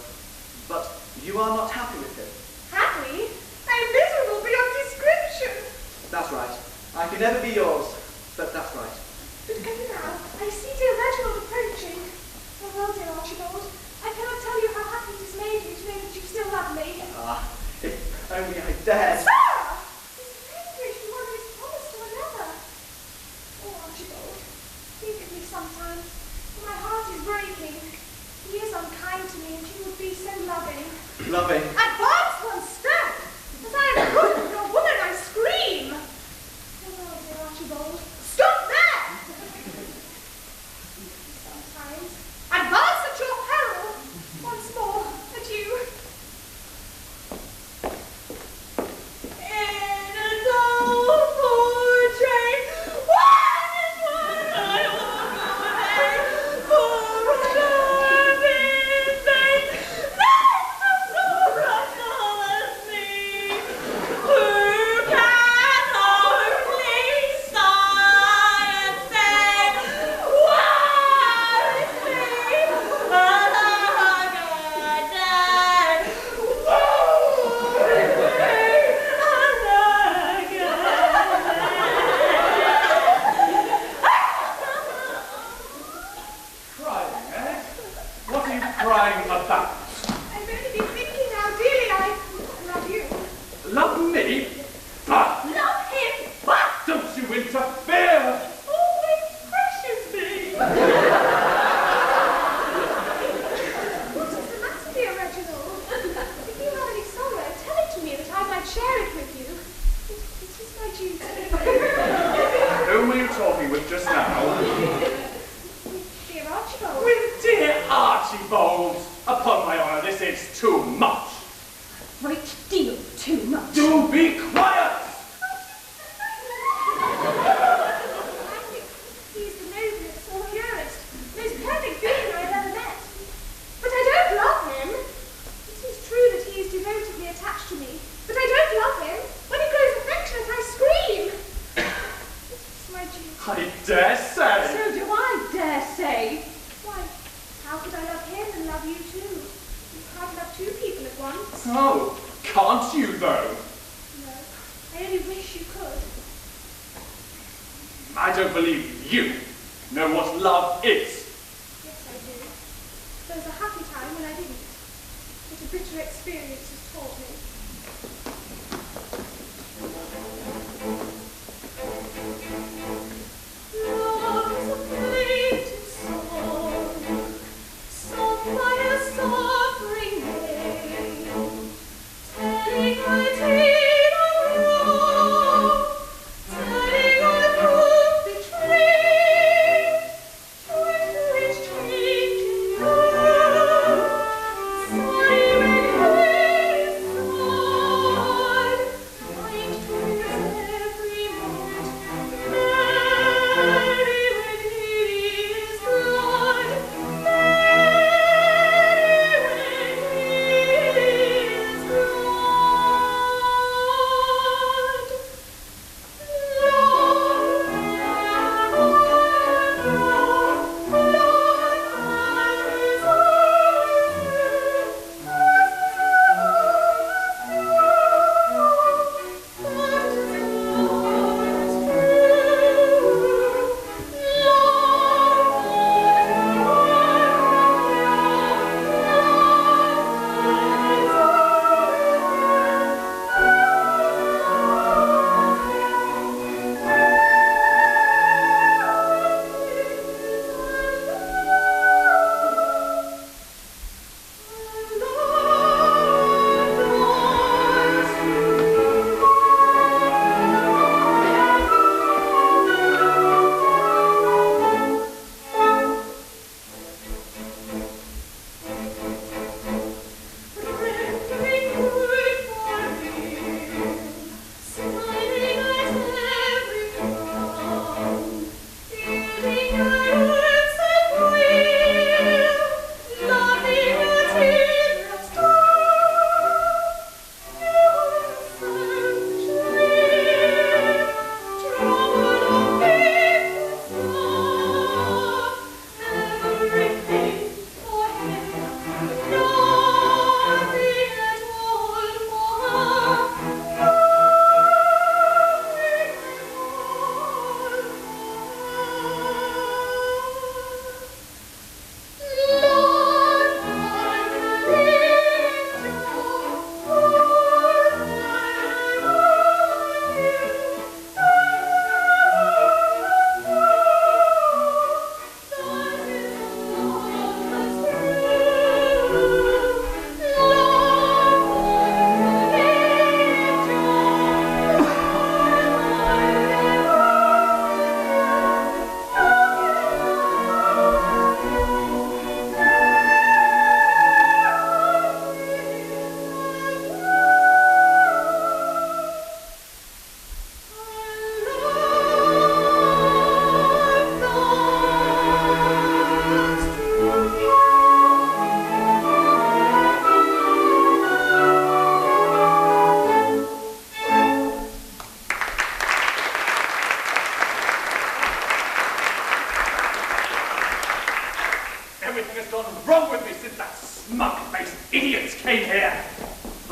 But you are not happy with him. Happy? I am miserable beyond description. That's right. I can never be yours, but that's right. But go now. I see dear Reginald approaching. Farewell, dear Archibald. I cannot tell you how happy it has made me to know that you still love me. Ah, if only I dared. Sir! This language from one who is promised to another. Oh, Archibald, think of me sometimes. My heart is breaking. He is unkind to me, and you would be so loving. Loving. Advance one step! As I am good with your woman, I scream! Farewell, dear Archibald. Stop there! Sometimes. Advance at your peril! Once more, adieu. In a doleful train, one and one I walk away, for a love in vain, not so solace me. Who can only sigh and say, why sleep Crying, eh? What are you crying about? I've only been thinking how dearly I love you. Love me? Bah! Love him! What? Don't you interfere! Always precious me. What is the matter, dear Reginald? If you have any sorrow, tell it to me that I might share it with you. It is my duty. Whom were you talking with just now? Dear Archibald. With dear Archibald! Upon my honour, this is too much. Great deal too much. Do be quiet! I think he's the noblest or purest, most perfect being I have ever met. But I don't love him. It is true that he is devotedly attached to me, but I don't love him. When he grows affectionate, I scream. It is my duty. I dare say. So do I dare say. Why, how could I love him and love you too? You can't love two people at once. Oh, can't you though? No, I only wish you could. I don't believe you know what love is. Yes, I do. There was a happy time when I didn't. But a bitter experience has taught me. Love is a plaintive song, sung by a suffering maid, telling a tale of wrong, telling of love betrayed, joy to its changing love, silent waves sigh, mind to his every mood, merry when he is glad, merry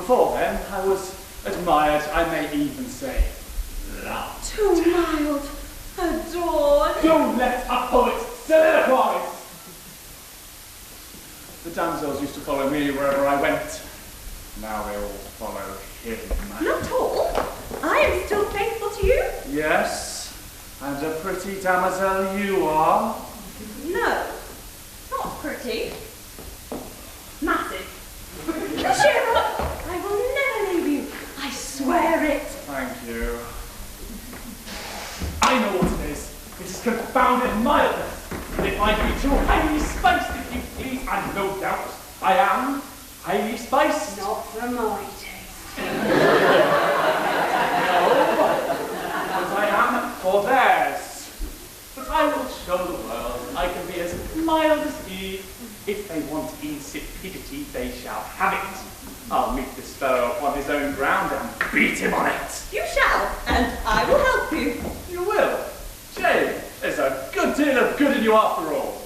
before then, I was admired, I may even say, loved. Too mild. Adored. Don't let a poet soliloquize! The damsels used to follow me wherever I went. Now they all follow him. Not all. I am still faithful to you. Yes, and a pretty damosel you are. No, not pretty. Massive. Cheer up. I will never leave you. I swear it. Thank you. I know what it is. It is confounded mildness. And if I be too highly spiced, if you please, and no doubt I am highly spiced. Not for my taste. No, but I am for theirs. But I will show the world I can be as mild as he. If they want insipidity, they shall have it. I'll meet this fellow upon his own ground and beat him on it. You shall, and I will help you. You will? Jane, there's a good deal of good in you after all.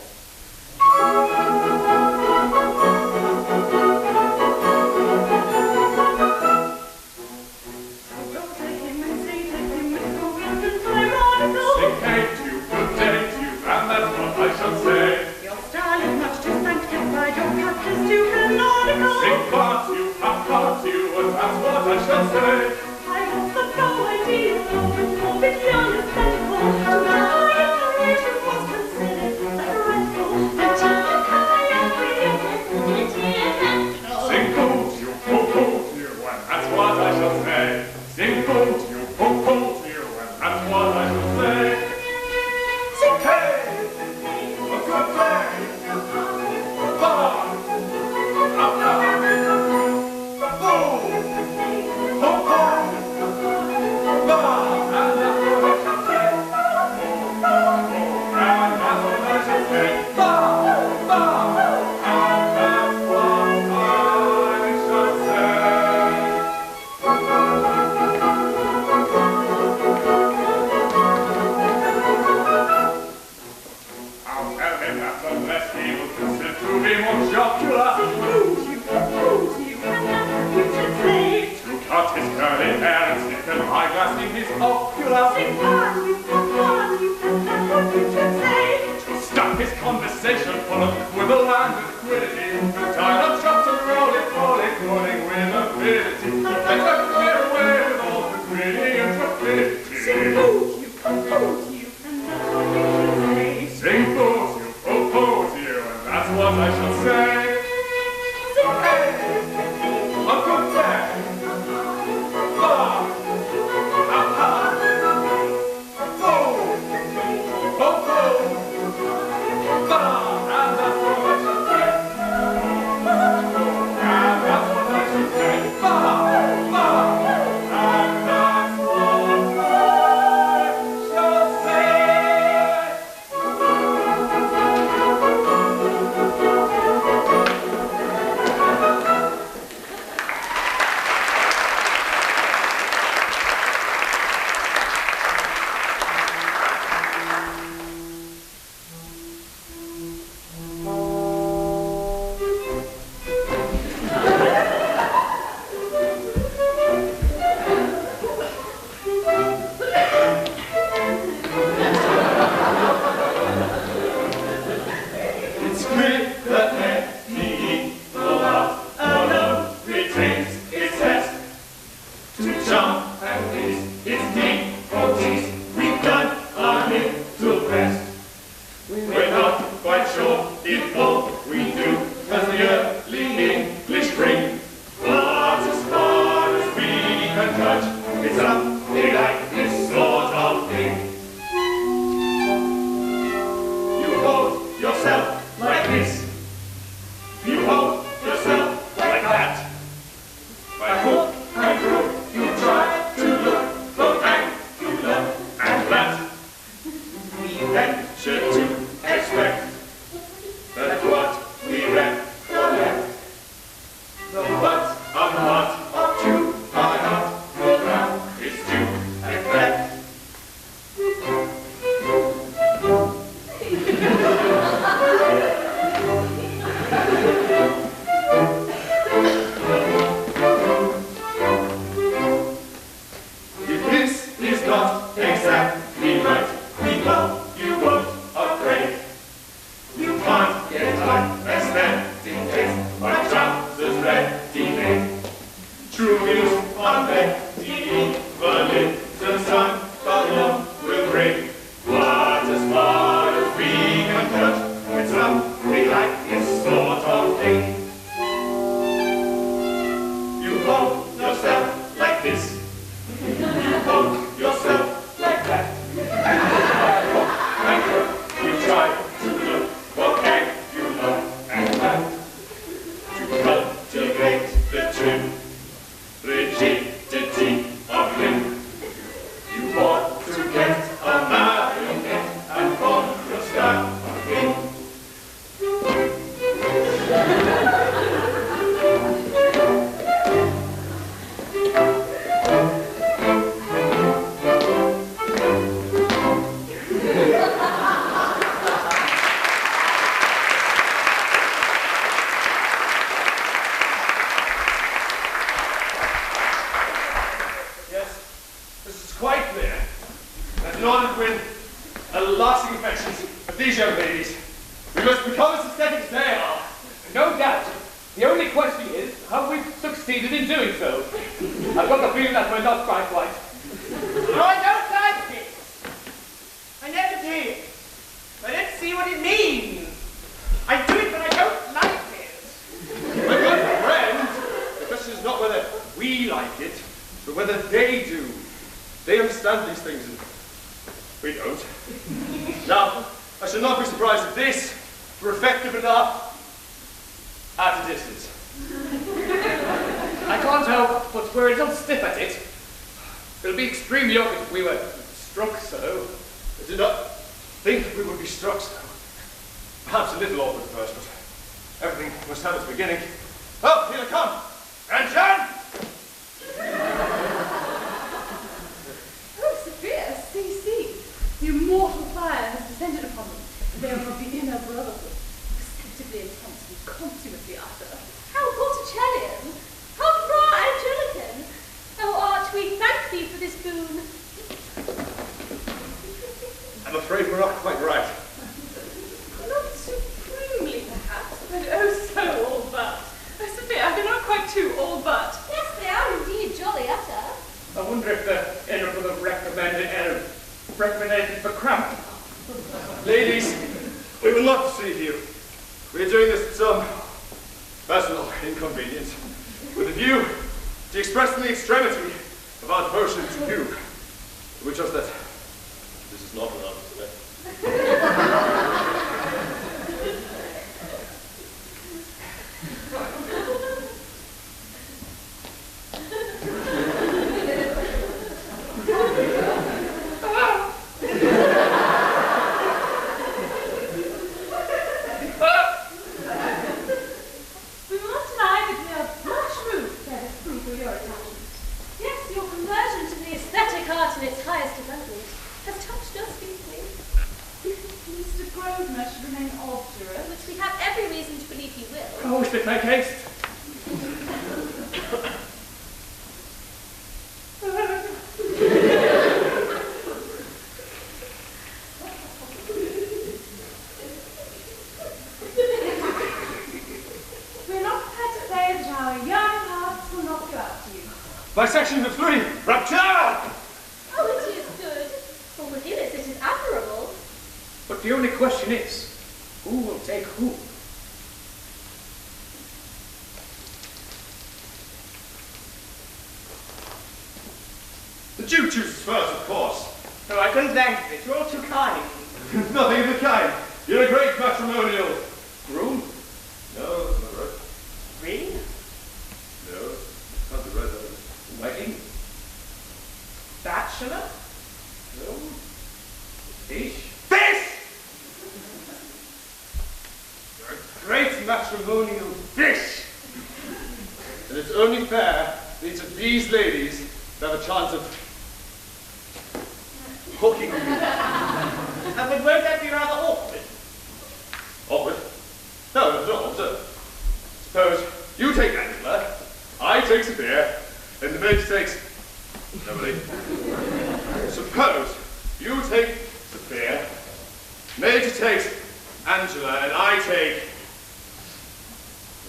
The only question is, have we succeeded in doing so? I've got the feeling that we're not quite right. No, I don't like it. I never did. I don't see what it means. I do it, but I don't like it. My good friend, the question is not whether we like it, but whether they do. They understand these things, and we don't. Now, I shall not be surprised if this were effective enough at a distance. I can't help but we're a little stiff at it. It'll be extremely awkward if we were struck so. I did not think we would be struck so. Perhaps a little awkward at first, but everything must have its beginning. Oh, here they come! And John! Oh, Sophia, see. The immortal fire has descended upon them. They are of the inner brotherhood, respectively intense and consummately utter. How Botticellian! How fra-Angelican! Oh, Art, we thank thee for this boon. I'm afraid we're not quite right. Not supremely, perhaps, but oh so all but. Oh, Sophia, they're not quite too all but. Yes, they are indeed jolly utter. I wonder if the inner brother recommended for cramp. Ladies, we will not deceive you. We are doing this at some personal inconvenience, with a view to expressing the extremity of our devotion to you. We trust that this is not enough today. In its highest development, has touched us deeply. Mr. Grosvenor should remain obdurate. Which we have every reason to believe he will. I wish they'd make haste. We're not prepared to say that our young hearts will not go out to you. By section of 3, rapture! Oh, it is good. For within it is admirable. But the only question is, who will take who? The Duke chooses first, of course. No, I couldn't thank you. You're all too kind. Nothing of the kind. You're a great matrimonial groom. No, that's not right. Really? No, not the right. Wedding? Bachelor? No. Fish? Fish! You're a great matrimonial fish! And it's only fair that each of these ladies have a chance of hooking on you. But won't that be rather awkward? Awkward? No, not awkward. Suppose you take Angela, I take Sophia, and the maid takes nobody. Suppose you take Sophia, maid takes Angela, and I take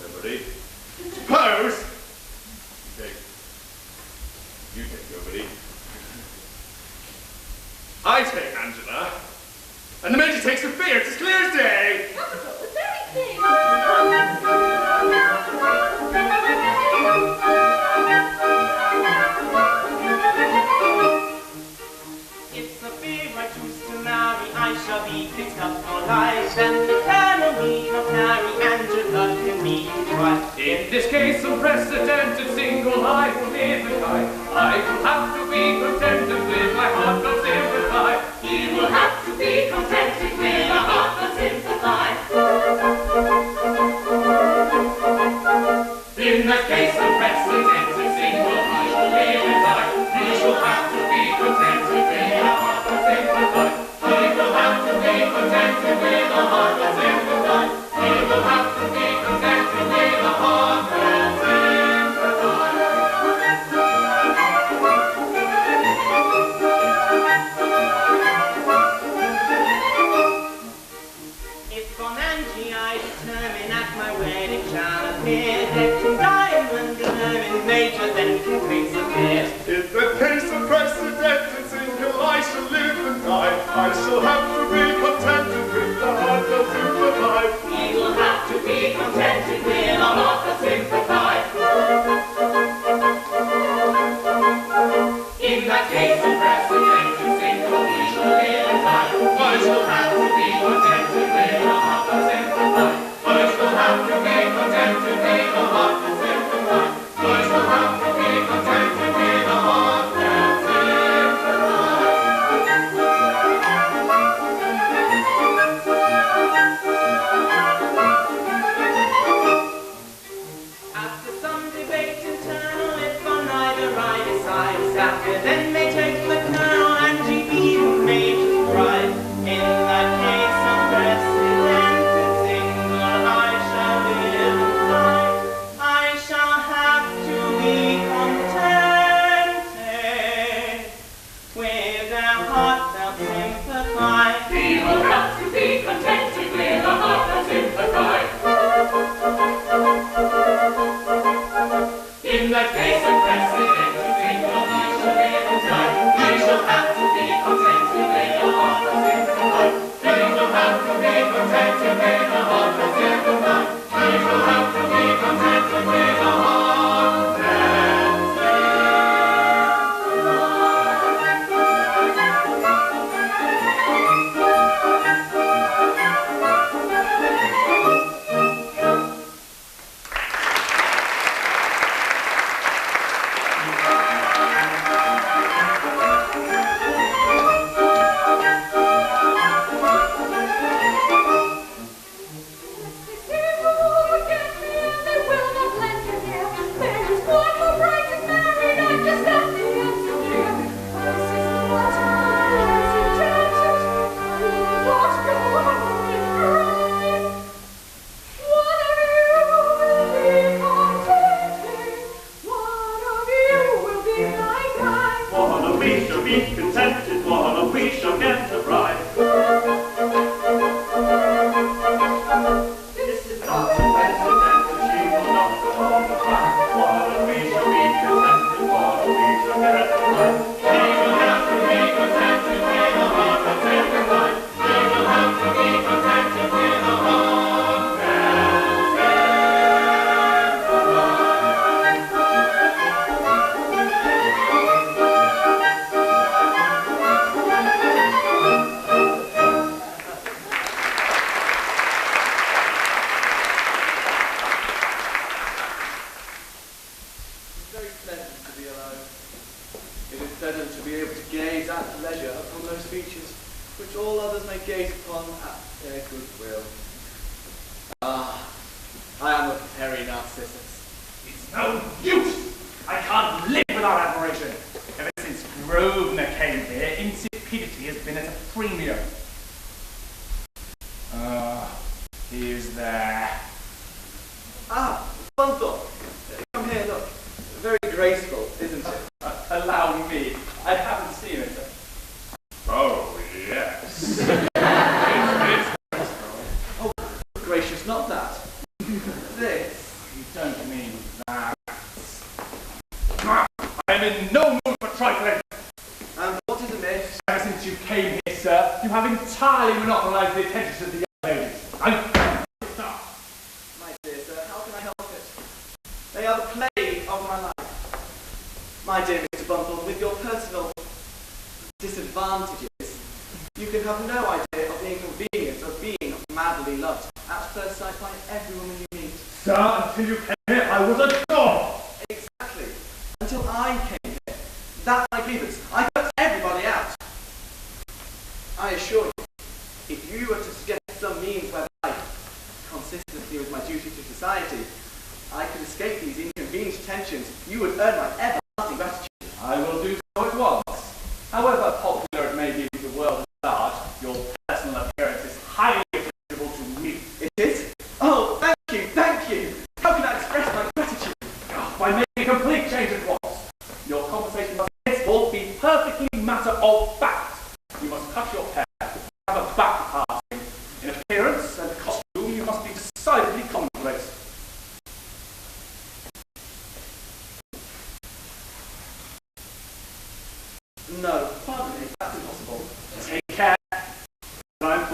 nobody. Suppose you take nobody. I take Angela, and the maid takes Sophia. It's as clear as day. Capital, the very thing. If Sophia I choose to marry, I shall be fixed up for life, and the Colonel need not marry Angela can be his wife. In this case, unprecedented single, I will live and die. I will have to be contented with my heart not sympathize. He will have to be contented with a heart that sympathize. In that case, unprecedented single, I shall live and die. He shall have to be contented with a heart that sympathize. He will have to be contented with a heart that sympathize. He will have to be contented with a heart that If on Angie I determine at my wedding shall appear, decked in diamond and ermine major, then King Prince appeared. In the case of precedent and single, I shall live and die. I shall have to be contented with the heart that sympathize. He will have to be contented with a heart that sympathize. In that case of precedent and single, we shall live and die. I shall have to be contented with a heart that sympathize. I shall have to be contented with a heart that sympathize. I shall have to be contented with a heart that sympathize. After some debate internal, if on either I decide, Sappho then may take the colonel, and she even may just ride. In that case of precedent and single, I shall live and die. I shall have to be contented with a heart that sympathize. He will have to be contented with a heart that sympathize. In that case of precedent and single, we shall live and die. We shall have to be contented with a heart that sympathize. We shall have to be contented with a heart that sympathize. We shall have to be contented with a heart that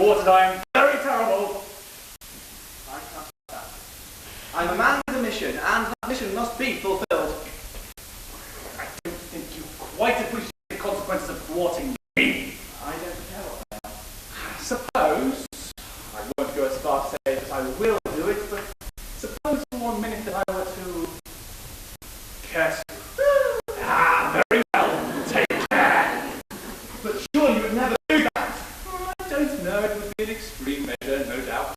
reported I am very terrible. I can't do that. I'm a man with a mission, and that mission must be fulfilled. I don't think you quite appreciate the consequences of thwarting me. I don't care what they are. I suppose, I won't go as far to say that I will do it, but suppose for 1 minute that I were to curse you. Very well, take care. But surely you would never do that. I don't know, it would be an extreme measure, no doubt.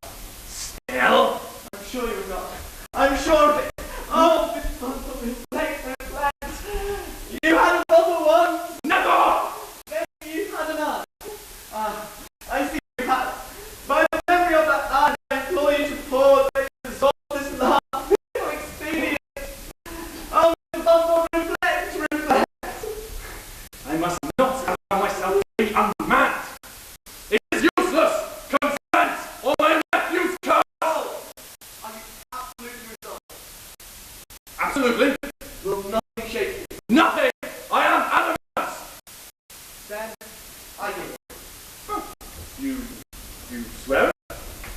Still, I'm sure you would not. I'm sure of it. Oh, this bottle reflects their plans. You had a bottle once. never! Maybe you've had enough. I see you have. By the memory of that art, I implore you to pause and resolve this last pitiful experience. Oh, the bottle reflects. I must not allow myself to be unmanned. It is useless. Consent, or my refuse curse. Are you absolutely resolved? Absolutely. Will nothing shake you? Nothing. I am animus. Then I give. You swear?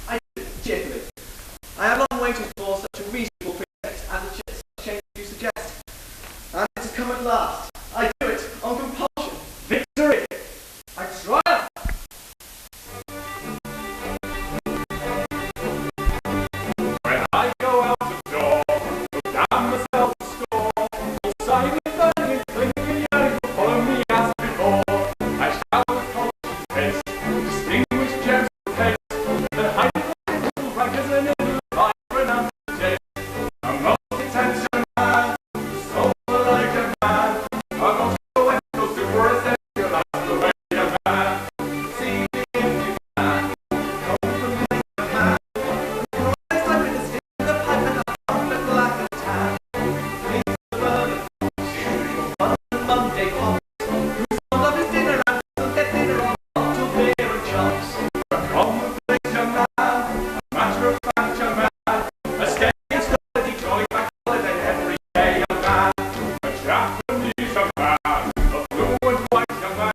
I do, cheerfully. I have long waited for such a reasonable pretext and the change you suggest. And it has come at last. I do it on compulsion. Victory. I triumph. When I go out the door, look down myself the score, all sighing and burning and clinging and yearning will follow me as before. I shall with conscious taste distinguish gems of face, that hide the raggers and in life renunciate. A multi-tension man, soul like a man, I'm not sure when it goes to forest and you'll have the way of man. See me if you can. Come from me, a man. Next time with this in the pipe and I'm the black and tan. Means the burden. One Monday pops. Who's fond of his dinner and doesn't get dinner on bottle beer and chops. A conversation man, a matter of fact young man, a steady study going back holiday every day young man, a Japanese young man, a blue and white young man,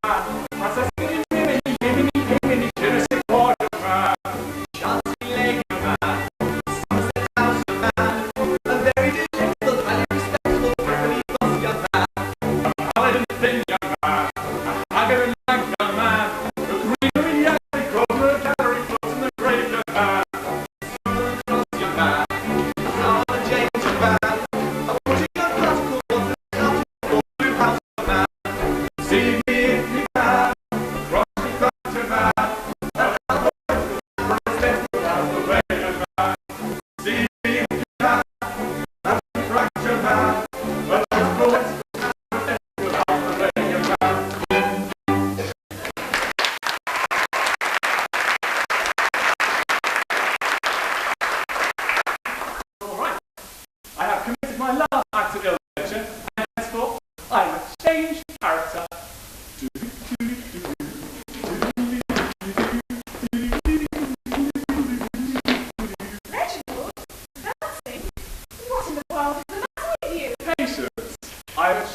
as a skinny himiny, je ne sais quoi young man, Chancy leg young man. Sunset house young man. A very gentle and respectful company boss young man. a paladin thin young man, a haggard and lank young man, a greenery young man, a gathering close in the grave young man. Young man, Howard and James young man, a pushing young classical one out of blue house young man. See me if you can, cross the front young man, a respectful out the way young man. See me if you can, a front young man, a respectful out the way young man. All right, I have committed my last act of ill nature, and henceforth I must change character. Reginald? Dancing? What in the world is the matter with you? Patience. I have